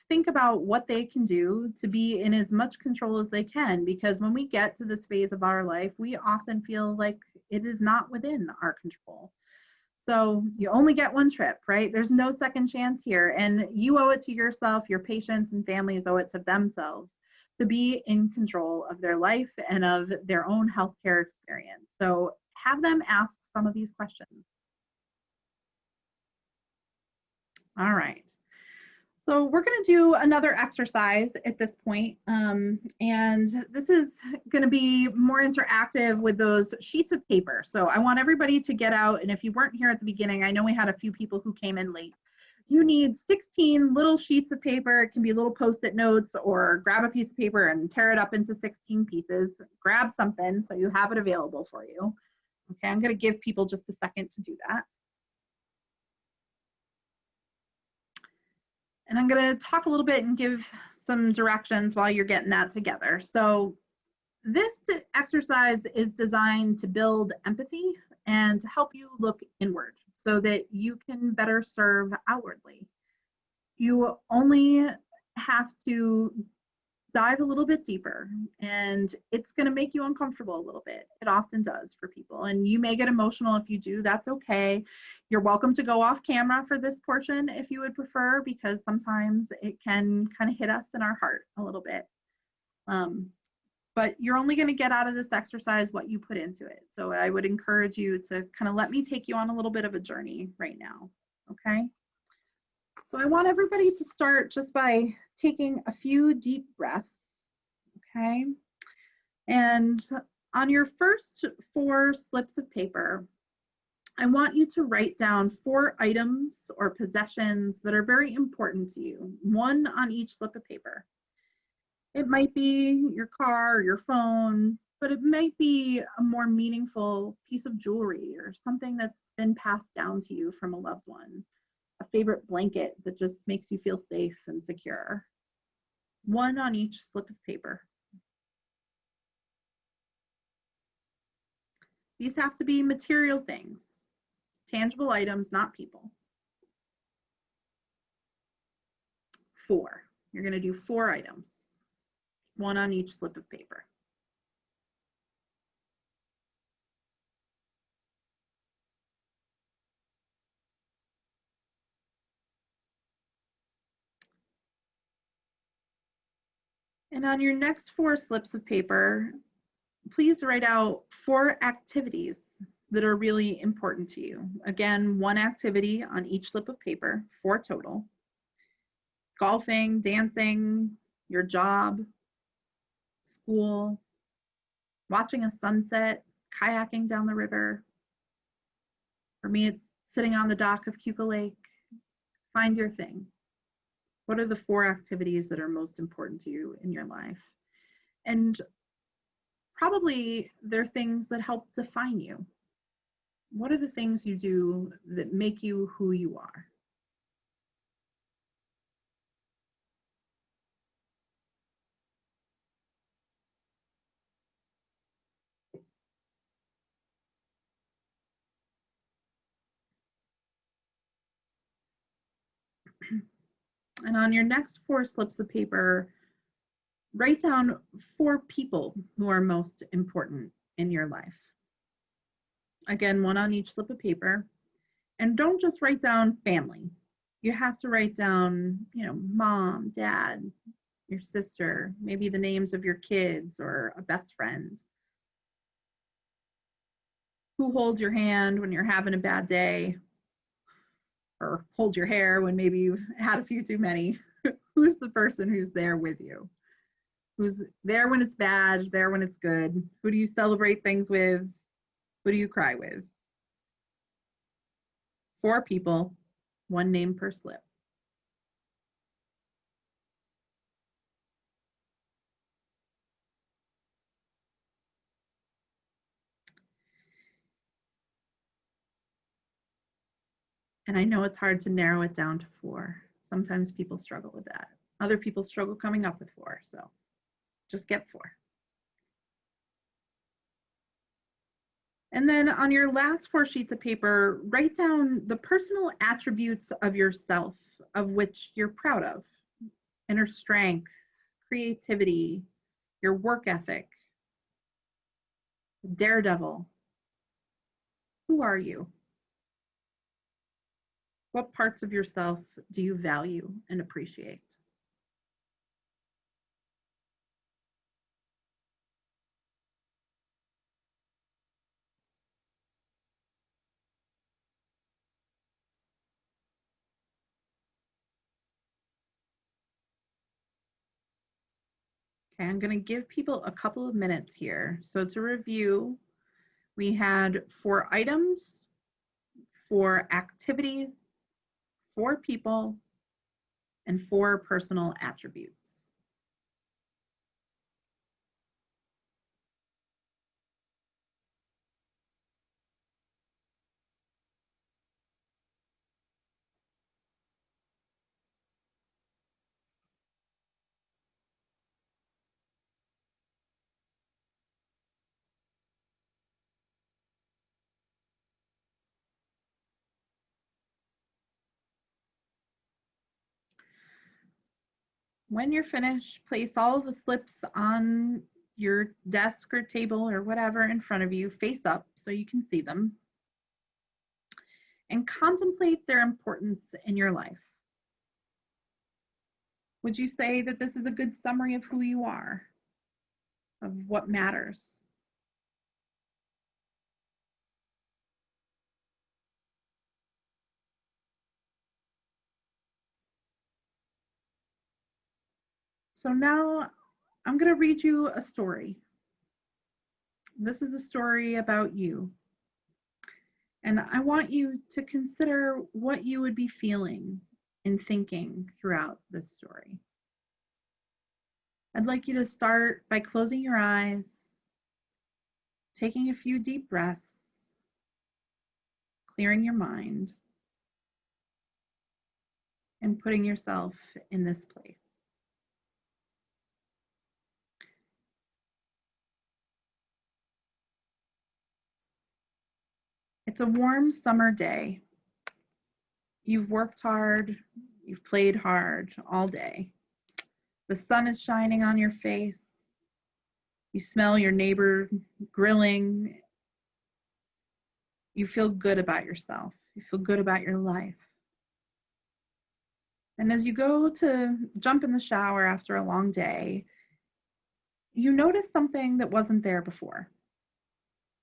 S2: think about what they can do to be in as much control as they can, because when we get to this phase of our life, we often feel like it is not within our control. So you only get one trip, right? There's no second chance here. And you owe it to yourself, your patients and families owe it to themselves to be in control of their life and of their own healthcare experience. So have them ask some of these questions. All right. So we're going to do another exercise at this point, and this is going to be more interactive with those sheets of paper. So I want everybody to get out, and if you weren't here at the beginning, I know we had a few people who came in late. You need 16 little sheets of paper. It can be little Post-it notes, or grab a piece of paper and tear it up into 16 pieces. Grab something so you have it available for you. Okay, I'm going to give people just a second to do that. And I'm going to talk a little bit and give some directions while you're getting that together. So this exercise is designed to build empathy and to help you look inward so that you can better serve outwardly. You only have to dive a little bit deeper, and it's going to make you uncomfortable a little bit. It often does for people, and you may get emotional if you do. That's okay. You're welcome to go off camera for this portion if you would prefer, because sometimes it can kind of hit us in our heart a little bit. But you're only going to get out of this exercise what you put into it. So I would encourage you to kind of let me take you on a little bit of a journey right now. Okay. So I want everybody to start just by taking a few deep breaths, okay? And on your first 4 slips of paper, I want you to write down 4 items or possessions that are very important to you, 1 on each slip of paper. It might be your car or your phone, but it might be a more meaningful piece of jewelry or something that's been passed down to you from a loved one. A favorite blanket that just makes you feel safe and secure. 1 on each slip of paper. These have to be material things, tangible items, not people. 4. You're going to do 4 items, 1 on each slip of paper. And on your next 4 slips of paper, please write out 4 activities that are really important to you. Again, one activity on each slip of paper, 4 total. Golfing, dancing, your job, school, watching a sunset, kayaking down the river. For me, it's sitting on the dock of Cuca Lake. Find your thing. What are the 4 activities that are most important to you in your life? And probably they're things that help define you. What are the things you do that make you who you are? And on your next 4 slips of paper, write down 4 people who are most important in your life. Again, one on each slip of paper. And don't just write down family. You have to write down, mom, dad, your sister, maybe the names of your kids or a best friend. Who holds your hand when you're having a bad day? Or holds your hair when maybe you've had a few too many? Who's the person who's there with you? Who's there when it's bad, there when it's good? Who do you celebrate things with? Who do you cry with? 4 people, 1 name per slip. And I know it's hard to narrow it down to 4. Sometimes people struggle with that. Other people struggle coming up with 4, so just get 4. And then on your last 4 sheets of paper, write down the personal attributes of yourself of which you're proud of. Inner strength, creativity, your work ethic, daredevil. Who are you? What parts of yourself do you value and appreciate? Okay, I'm going to give people a couple of minutes here. So to review, we had 4 items, 4 activities, 4 people, and 4 personal attributes. When you're finished, place all the slips on your desk or table or whatever in front of you, face up so you can see them, and contemplate their importance in your life. Would you say that this is a good summary of who you are, of what matters? So now I'm going to read you a story. This is a story about you. And I want you to consider what you would be feeling and thinking throughout this story. I'd like you to start by closing your eyes, taking a few deep breaths, clearing your mind, and putting yourself in this place. It's a warm summer day. You've worked hard, you've played hard all day. The sun is shining on your face. You smell your neighbor grilling. You feel good about yourself. You feel good about your life. And as you go to jump in the shower after a long day, you notice something that wasn't there before.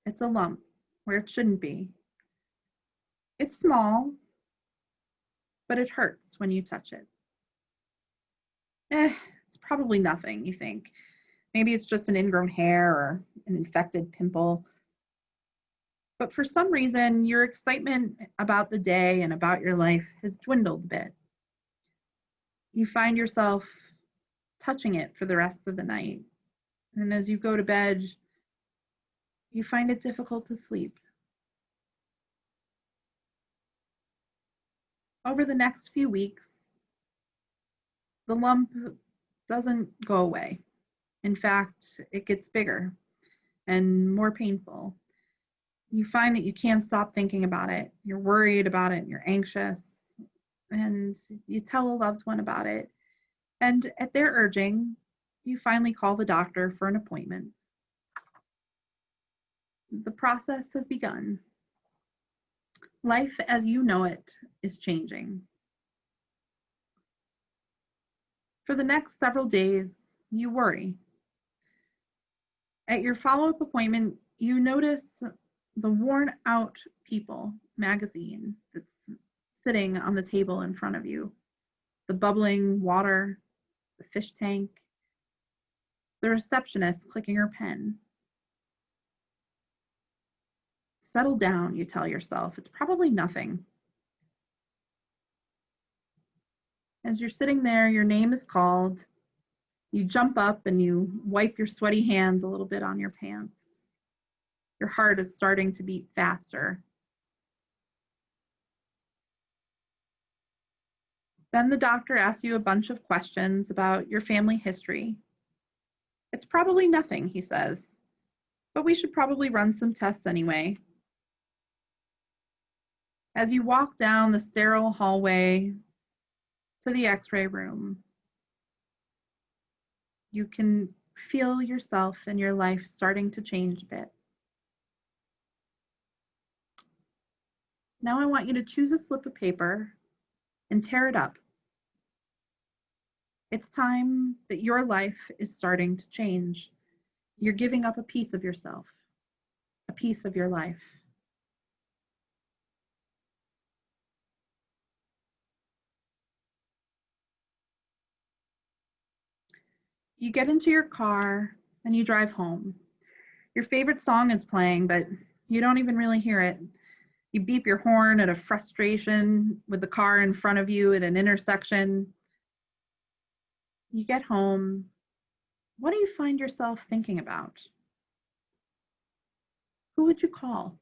S2: It's a lump where it shouldn't be. It's small, but it hurts when you touch it. It's probably nothing, you think. Maybe it's just an ingrown hair or an infected pimple. But for some reason, your excitement about the day and about your life has dwindled a bit. You find yourself touching it for the rest of the night. And as you go to bed, you find it difficult to sleep. Over the next few weeks, the lump doesn't go away. In fact, it gets bigger and more painful. You find that you can't stop thinking about it. You're worried about it, you're anxious, and you tell a loved one about it. And at their urging, you finally call the doctor for an appointment. The process has begun. Life as you know it is changing. For the next several days, you worry. At your follow-up appointment, you notice the Worn Out People magazine that's sitting on the table in front of you. The bubbling water, the fish tank, the receptionist clicking her pen. Settle down, you tell yourself. It's probably nothing. As you're sitting there, your name is called. You jump up and you wipe your sweaty hands a little bit on your pants. Your heart is starting to beat faster. Then the doctor asks you a bunch of questions about your family history. It's probably nothing, he says, but we should probably run some tests anyway. As you walk down the sterile hallway to the X-ray room, you can feel yourself and your life starting to change a bit. Now I want you to choose a slip of paper and tear it up. It's time that your life is starting to change. You're giving up a piece of yourself, a piece of your life. You get into your car and you drive home. Your favorite song is playing, but you don't even really hear it. You beep your horn out of frustration with the car in front of you at an intersection. You get home. What do you find yourself thinking about? Who would you call?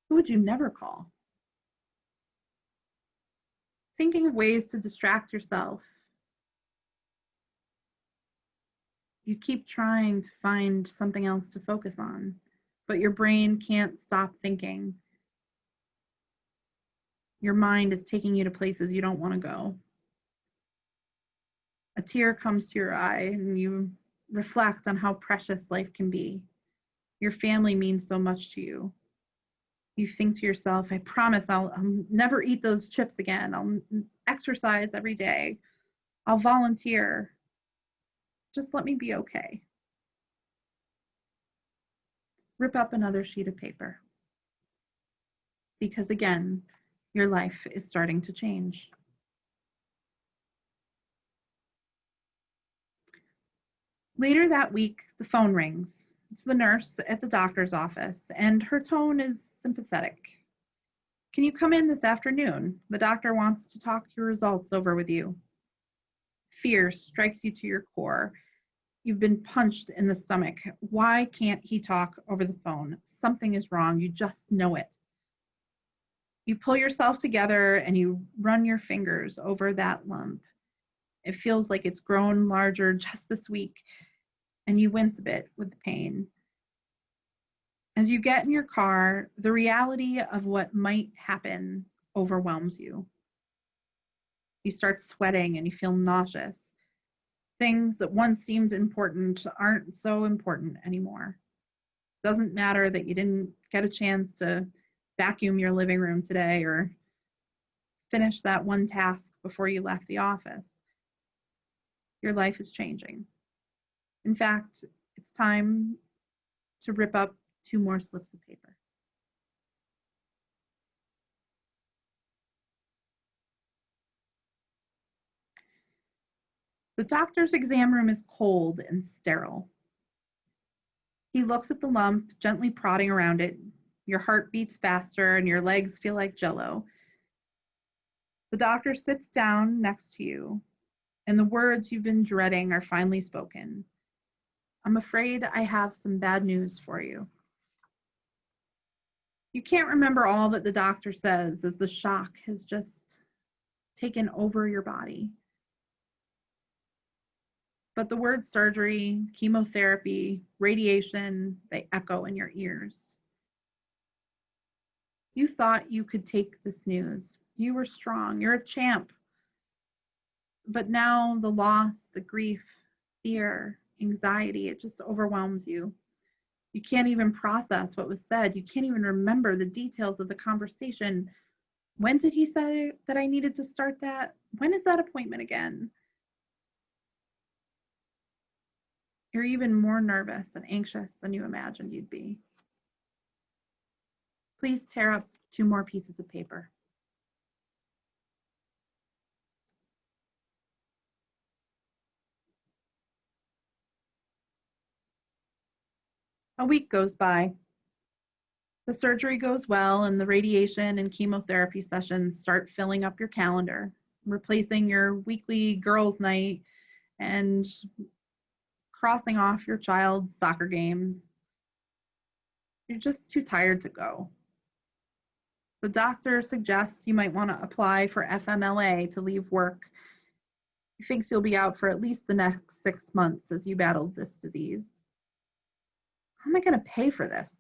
S2: Who would you never call? Thinking of ways to distract yourself. You keep trying to find something else to focus on, but your brain can't stop thinking. Your mind is taking you to places you don't want to go. A tear comes to your eye and you reflect on how precious life can be. Your family means so much to you. You think to yourself, I promise I'll never eat those chips again. I'll exercise every day. I'll volunteer. Just let me be okay. Rip up another sheet of paper. Because again, your life is starting to change. Later that week, the phone rings. It's the nurse at the doctor's office, and her tone is sympathetic. Can you come in this afternoon? The doctor wants to talk your results over with you. Fear strikes you to your core. You've been punched in the stomach. Why can't he talk over the phone? Something is wrong. You just know it. You pull yourself together and you run your fingers over that lump. It feels like it's grown larger just this week, and you wince a bit with the pain. As you get in your car, the reality of what might happen overwhelms you. You start sweating and you feel nauseous. Things that once seemed important aren't so important anymore. It doesn't matter that you didn't get a chance to vacuum your living room today or finish that one task before you left the office. Your life is changing. In fact, it's time to rip up 2 more slips of paper. The doctor's exam room is cold and sterile. He looks at the lump, gently prodding around it. Your heart beats faster and your legs feel like jello. The doctor sits down next to you, and the words you've been dreading are finally spoken. I'm afraid I have some bad news for you. You can't remember all that the doctor says as the shock has just taken over your body. But the words surgery, chemotherapy, radiation, they echo in your ears. You thought you could take this news. You were strong. You're a champ. But now the loss, the grief, fear, anxiety, it just overwhelms you. You can't even process what was said. You can't even remember the details of the conversation. When did he say that I needed to start that? When is that appointment again? You're even more nervous and anxious than you imagined you'd be. Please tear up 2 more pieces of paper. A week goes by. The surgery goes well, and the radiation and chemotherapy sessions start filling up your calendar, replacing your weekly girls' night and crossing off your child's soccer games. You're just too tired to go. The doctor suggests you might want to apply for FMLA to leave work. He thinks you'll be out for at least the next 6 months as you battle this disease. How am I going to pay for this?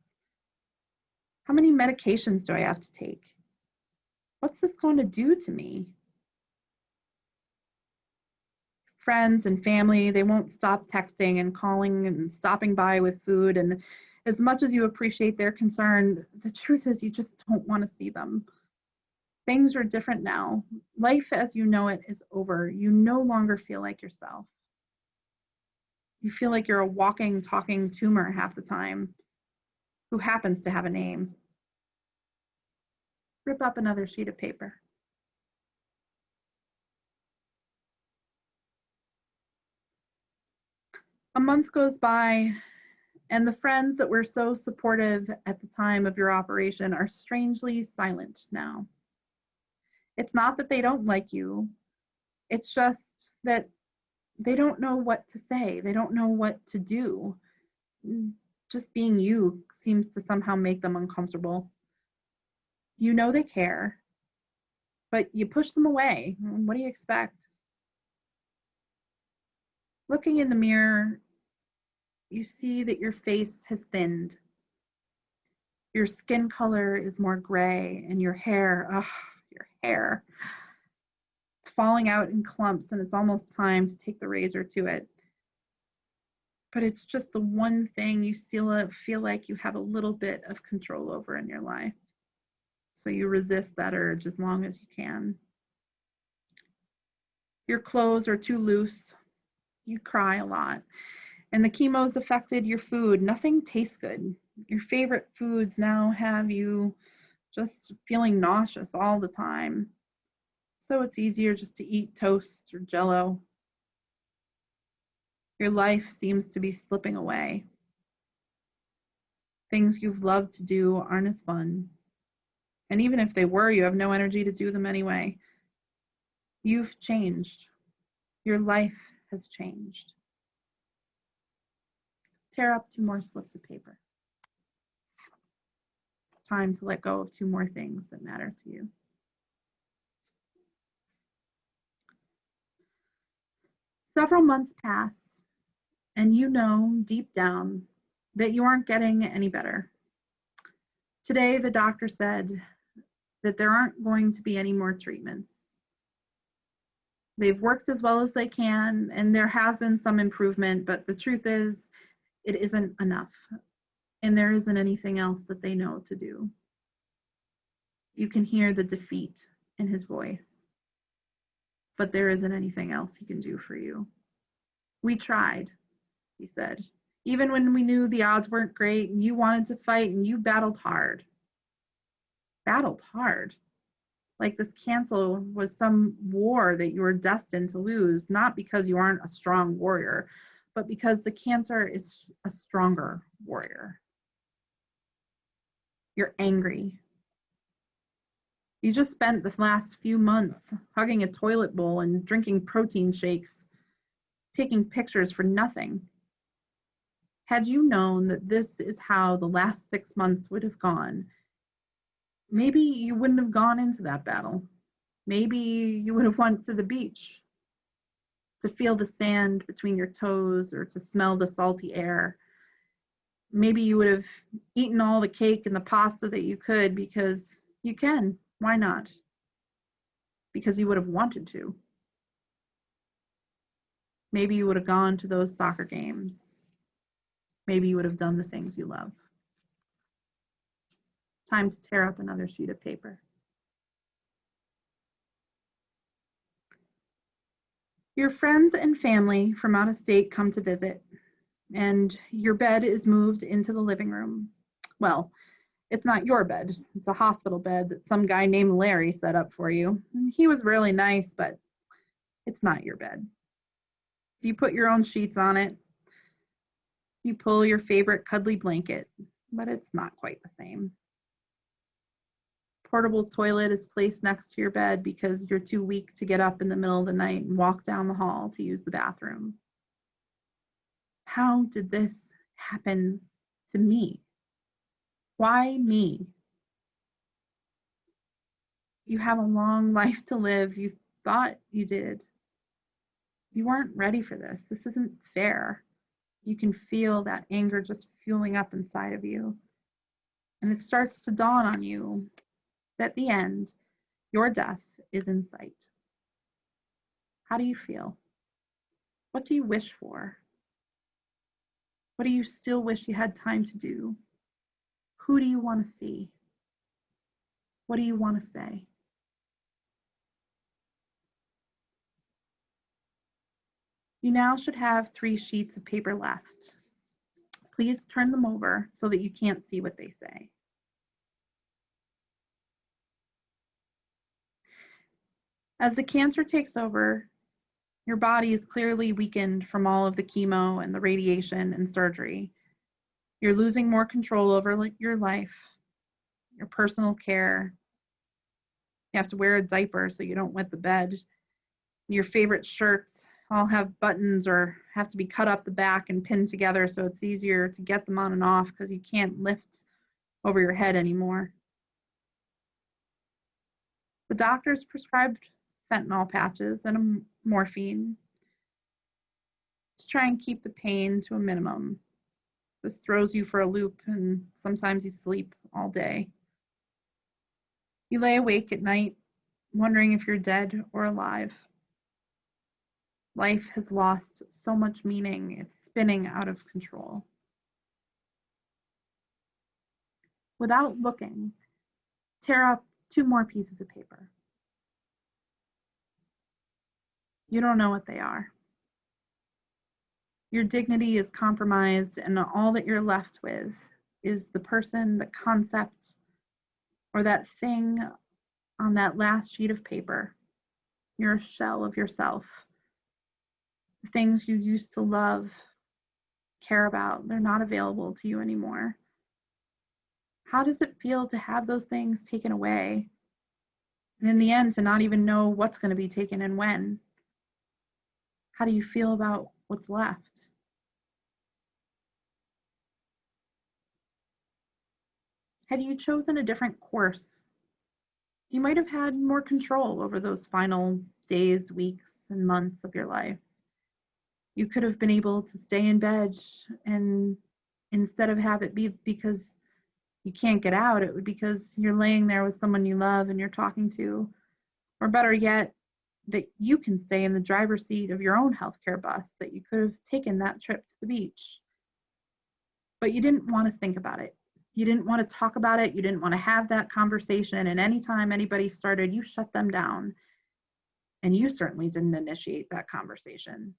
S2: How many medications do I have to take? What's this going to do to me? Friends and family, they won't stop texting and calling and stopping by with food. And as much as you appreciate their concern, the truth is you just don't want to see them. Things are different now. Life as you know it is over. You no longer feel like yourself. You feel like you're a walking, talking tumor half the time who happens to have a name. Rip up another sheet of paper. A month goes by, and the friends that were so supportive at the time of your operation are strangely silent now. It's not that they don't like you. It's just that they don't know what to say. They don't know what to do. Just being you seems to somehow make them uncomfortable. You know they care, but you push them away. What do you expect? Looking in the mirror, you see that your face has thinned. Your skin color is more gray, and your hair, it's falling out in clumps, and it's almost time to take the razor to it. But it's just the one thing you still feel like you have a little bit of control over in your life. So you resist that urge as long as you can. Your clothes are too loose. You cry a lot. And the chemo's affected your food. Nothing tastes good. Your favorite foods now have you just feeling nauseous all the time. So it's easier just to eat toast or Jell-O. Your life seems to be slipping away. Things you've loved to do aren't as fun. And even if they were, you have no energy to do them anyway. You've changed. Your life has changed. Tear up 2 more slips of paper. It's time to let go of 2 more things that matter to you. Several months pass, and you know deep down that you aren't getting any better. Today, the doctor said that there aren't going to be any more treatments. They've worked as well as they can, and there has been some improvement, but the truth is, it isn't enough, and there isn't anything else that they know to do. You can hear the defeat in his voice, but there isn't anything else he can do for you. We tried, he said. Even when we knew the odds weren't great and you wanted to fight and you battled hard. Battled hard. Like this cancer was some war that you were destined to lose, not because you aren't a strong warrior, but because the cancer is a stronger warrior. You're angry. You just spent the last few months hugging a toilet bowl and drinking protein shakes, taking pictures for nothing. Had you known that this is how the last 6 months would have gone, maybe you wouldn't have gone into that battle. Maybe you would have went to the beach to feel the sand between your toes or to smell the salty air. Maybe you would have eaten all the cake and the pasta that you could because you can. Why not? Because you would have wanted to. Maybe you would have gone to those soccer games. Maybe you would have done the things you love. Time to tear up another sheet of paper. Your friends and family from out of state come to visit, and your bed is moved into the living room. Well, it's not your bed. It's a hospital bed that some guy named Larry set up for you. He was really nice, but it's not your bed. You put your own sheets on it. You pull your favorite cuddly blanket, but it's not quite the same. Portable toilet is placed next to your bed because you're too weak to get up in the middle of the night and walk down the hall to use the bathroom. How did this happen to me? Why me? You have a long life to live. You thought you did. You weren't ready for this. This isn't fair. You can feel that anger just fueling up inside of you. And it starts to dawn on you that at the end, your death is in sight. How do you feel? What do you wish for? What do you still wish you had time to do? Who do you want to see? What do you want to say? You now should have 3 sheets of paper left. Please turn them over so that you can't see what they say. As the cancer takes over, your body is clearly weakened from all of the chemo and the radiation and surgery. You're losing more control over your life, your personal care. You have to wear a diaper so you don't wet the bed. Your favorite shirts all have buttons or have to be cut up the back and pinned together so it's easier to get them on and off because you can't lift over your head anymore. The doctors prescribed fentanyl patches and a morphine to try and keep the pain to a minimum. This throws you for a loop and sometimes you sleep all day. You lay awake at night wondering if you're dead or alive. Life has lost so much meaning, it's spinning out of control. Without looking, tear up 2 more pieces of paper. You don't know what they are. Your dignity is compromised, and all that you're left with is the person, the concept, or that thing on that last sheet of paper. You're a shell of yourself. The things you used to love, care about, they're not available to you anymore. How does it feel to have those things taken away? And in the end, to not even know what's going to be taken and when? How do you feel about what's left? Had you chosen a different course, you might have had more control over those final days, weeks, and months of your life. You could have been able to stay in bed, and instead of have it be because you can't get out, it would be because you're laying there with someone you love and you're talking to. Or better yet, that you can stay in the driver's seat of your own healthcare bus, that you could have taken that trip to the beach. But you didn't want to think about it. You didn't want to talk about it. You didn't want to have that conversation. And anytime anybody started, you shut them down. And you certainly didn't initiate that conversation.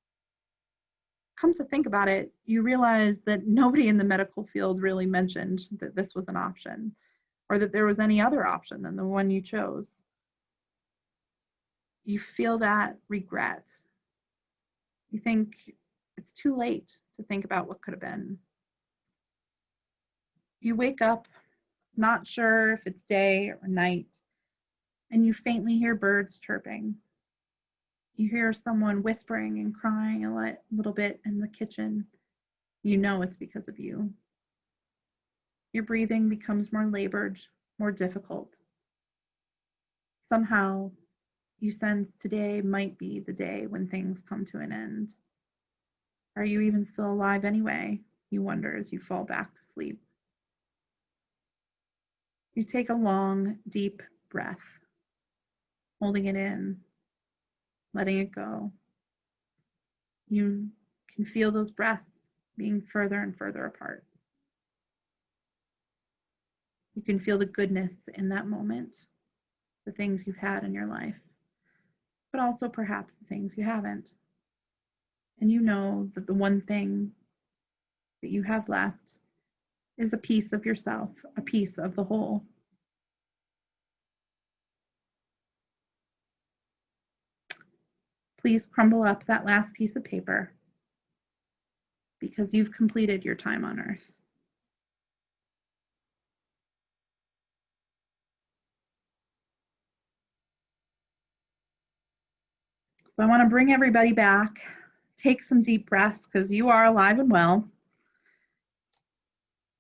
S2: come to think about it, you realize that nobody in the medical field really mentioned that this was an option or that there was any other option than the one you chose. You feel that regret. You think it's too late to think about what could have been. You wake up not sure if it's day or night, and you faintly hear birds chirping. You hear someone whispering and crying a little bit in the kitchen. You know it's because of you. Your breathing becomes more labored, more difficult. Somehow, you sense today might be the day when things come to an end. Are you even still alive anyway? You wonder as you fall back to sleep. You take a long, deep breath, holding it in, letting it go. You can feel those breaths being further and further apart. You can feel the goodness in that moment, the things you've had in your life, but also perhaps the things you haven't. And you know that the one thing that you have left is a piece of yourself, a piece of the whole. Please crumble up that last piece of paper because you've completed your time on earth. So I want to bring everybody back. Take some deep breaths because you are alive and well.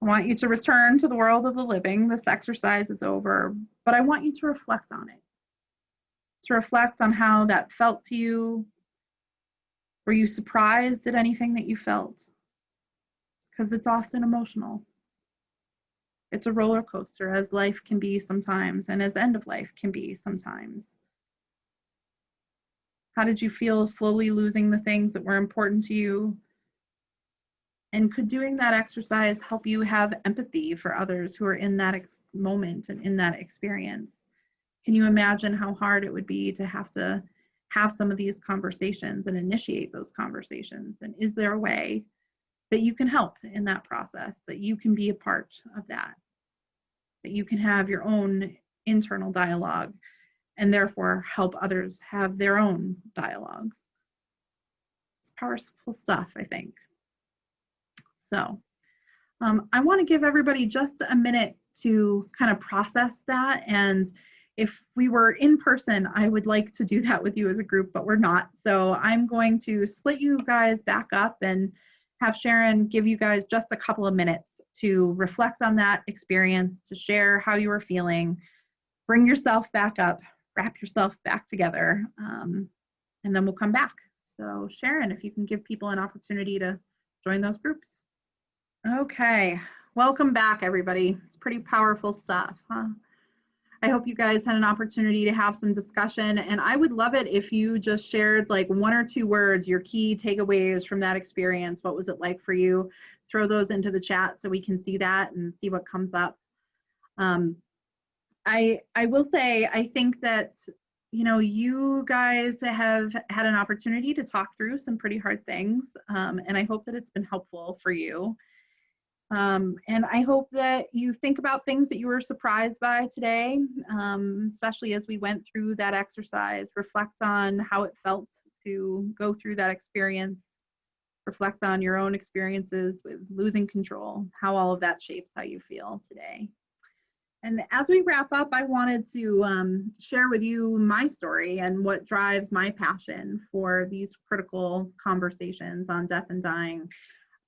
S2: I want you to return to the world of the living. This exercise is over, but I want you to reflect on it. To reflect on how that felt to you. Were you surprised at anything that you felt? Because it's often emotional. It's a roller coaster, as life can be sometimes, and as end of life can be sometimes. How did you feel slowly losing the things that were important to you? And could doing that exercise help you have empathy for others who are in that moment and in that experience? Can you imagine how hard it would be to have some of these conversations and initiate those conversations? And is there a way that you can help in that process, that you can be a part of that you can have your own internal dialogue and therefore help others have their own dialogues? It's powerful stuff, I think. So I want to give everybody just a minute to kind of process that. And if we were in person, I would like to do that with you as a group, but we're not. So I'm going to split you guys back up and have Sharon give you guys just a couple of minutes to reflect on that experience, to share how you were feeling, bring yourself back up, wrap yourself back together, and then we'll come back. So Sharon, if you can give people an opportunity to join those groups. Okay, welcome back, everybody. It's pretty powerful stuff, huh? I hope you guys had an opportunity to have some discussion, and I would love it if you just shared like 1 or 2 words, your key takeaways from that experience. What was it like for you? Throw those into the chat so we can see that and see what comes up. I will say, I think that, you know, you guys have had an opportunity to talk through some pretty hard things, and I hope that it's been helpful for you. And I hope that you think about things that you were surprised by today, especially as we went through that exercise. Reflect on how it felt to go through that experience. Reflect on your own experiences with losing control, how all of that shapes how you feel today. And as we wrap up, I wanted to share with you my story and what drives my passion for these critical conversations on death and dying.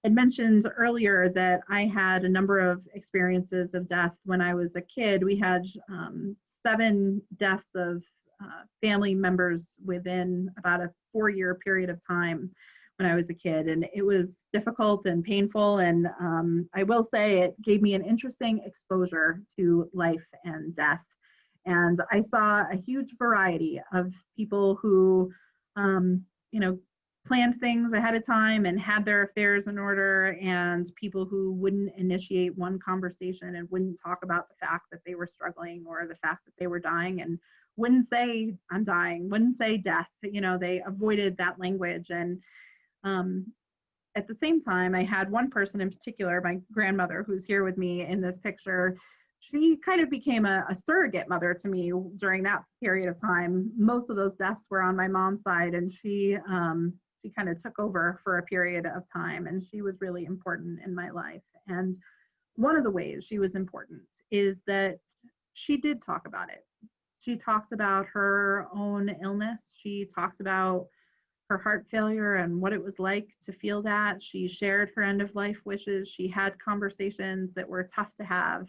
S2: I mentioned earlier that I had a number of experiences of death when I was a kid. We had 7 deaths of family members within about a 4-year period of time when I was a kid, and it was difficult and painful, and I will say it gave me an interesting exposure to life and death. And I saw a huge variety of people who, you know, planned things ahead of time and had their affairs in order, and people who wouldn't initiate one conversation and wouldn't talk about the fact that they were struggling or the fact that they were dying, and wouldn't say I'm dying, wouldn't say death. You know, they avoided that language. And at the same time, I had one person in particular, my grandmother, who's here with me in this picture. She kind of became a surrogate mother to me during that period of time. Most of those deaths were on my mom's side, and she kind of took over for a period of time, and she was really important in my life. And one of the ways she was important is that she did talk about it. She talked about her own illness. She talked about her heart failure and what it was like to feel that. She shared her end of life wishes. She had conversations that were tough to have.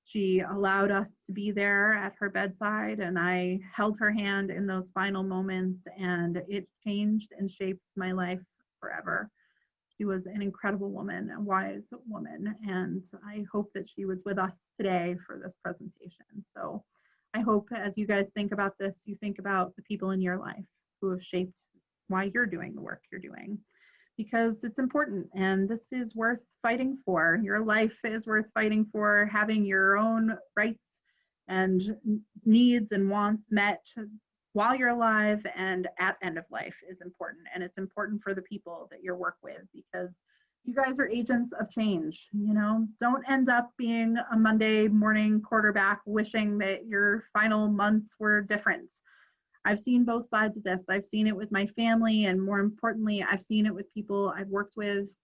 S2: She allowed us to be there at her bedside, and I held her hand in those final moments, and it changed and shaped my life forever. She was an incredible woman, a wise woman, and I hope that she was with us today for this presentation. So I hope as you guys think about this, you think about the people in your life who have shaped why you're doing the work you're doing, because it's important, and this is worth fighting for. Your life is worth fighting for. Having your own rights and needs and wants met while you're alive and at end of life is important. And it's important for the people that you work with, because you guys are agents of change. You know, don't end up being a Monday morning quarterback wishing that your final months were different. I've seen both sides of this. I've seen it with my family, and more importantly, I've seen it with people I've worked with.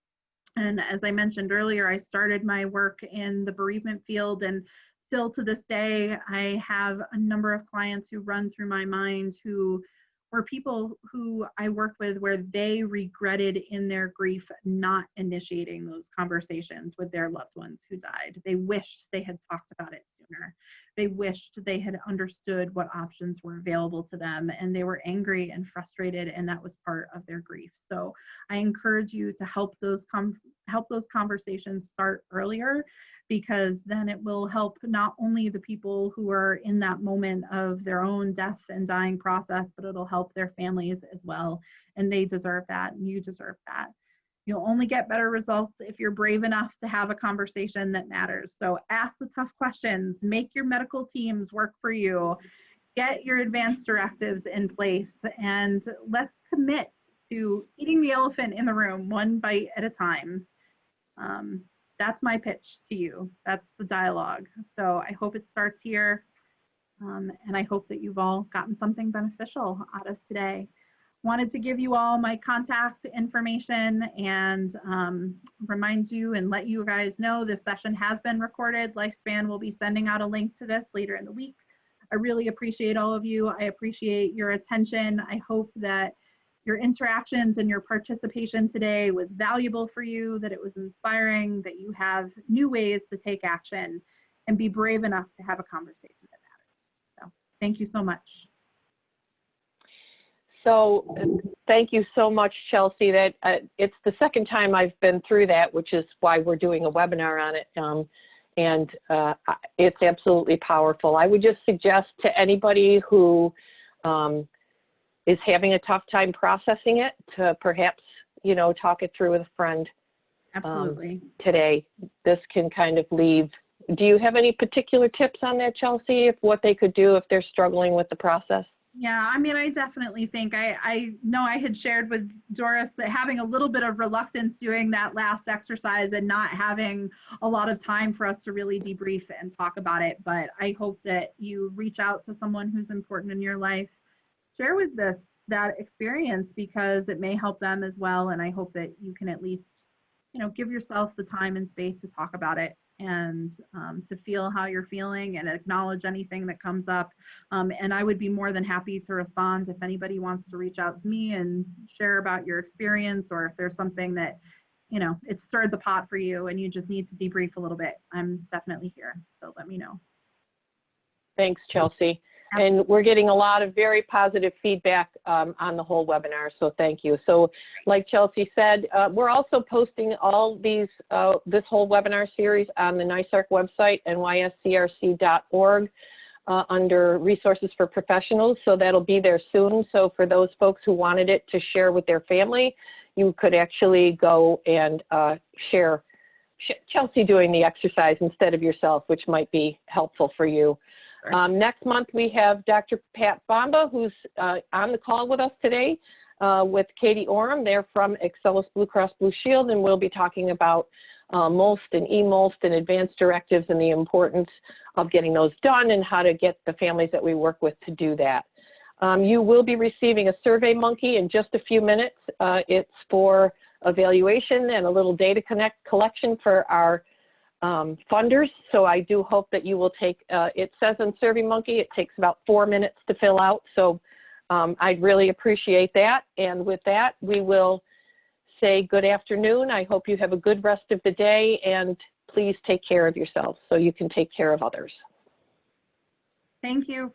S2: And as I mentioned earlier, I started my work in the bereavement field, and still to this day, I have a number of clients who run through my mind who were people who I worked with where they regretted in their grief not initiating those conversations with their loved ones who died. They wished they had talked about it sooner. They wished they had understood what options were available to them, and they were angry and frustrated, and that was part of their grief. So I encourage you to help those conversations start earlier, because then it will help not only the people who are in that moment of their own death and dying process, but it'll help their families as well. And they deserve that, and you deserve that. You'll only get better results if you're brave enough to have a conversation that matters. So ask the tough questions, make your medical teams work for you, get your advance directives in place, and let's commit to eating the elephant in the room one bite at a time. That's my pitch to you. That's the dialogue. So I hope it starts here. And I hope that you've all gotten something beneficial out of today. Wanted to give you all my contact information and remind you and let you guys know this session has been recorded. Lifespan will be sending out a link to this later in the week. I really appreciate all of you. I appreciate your attention. I hope that your interactions and your participation today was valuable for you, that it was inspiring, that you have new ways to take action and be brave enough to have a conversation that matters. So thank you so much.
S1: So thank you so much, Chelsea. That it's the second time I've been through that, which is why we're doing a webinar on it. It's absolutely powerful. I would just suggest to anybody who is having a tough time processing it to perhaps, you know, talk it through with a friend.
S2: Absolutely.
S1: Today. This can kind of leave. Do you have any particular tips on that, Chelsea, of what they could do if they're struggling with the process?
S2: Yeah, I mean, I definitely think I know I had shared with Doris that having a little bit of reluctance doing that last exercise and not having a lot of time for us to really debrief and talk about it. But I hope that you reach out to someone who's important in your life, share with that experience, because it may help them as well. And I hope that you can at least, you know, give yourself the time and space to talk about it and to feel how you're feeling and acknowledge anything that comes up. And I would be more than happy to respond if anybody wants to reach out to me and share about your experience, or if there's something that, you know, it stirred the pot for you and you just need to debrief a little bit. I'm definitely here, so let me know.
S1: Thanks, Chelsea. And we're getting a lot of very positive feedback on the whole webinar, so thank you. So like Chelsea said, we're also posting all these, this whole webinar series on the NYSARC website, nyscrc.org, under Resources for Professionals, so that'll be there soon. So for those folks who wanted it to share with their family, you could actually go and share Chelsea doing the exercise instead of yourself, which might be helpful for you. Next month, we have Dr. Pat Bomba, who's on the call with us today. with Katie Oram. They're from Excellus Blue Cross Blue Shield, and we'll be talking about MOLST and eMOLST and advanced directives and the importance of getting those done and how to get the families that we work with to do that. You will be receiving a Survey Monkey in just a few minutes. It's for evaluation and a little data collection for our funders. So I do hope that you will take, it says on Survey Monkey, it takes about 4 minutes to fill out. So I'd really appreciate that. And with that, we will say good afternoon. I hope you have a good rest of the day, and please take care of yourselves so you can take care of others.
S2: Thank you.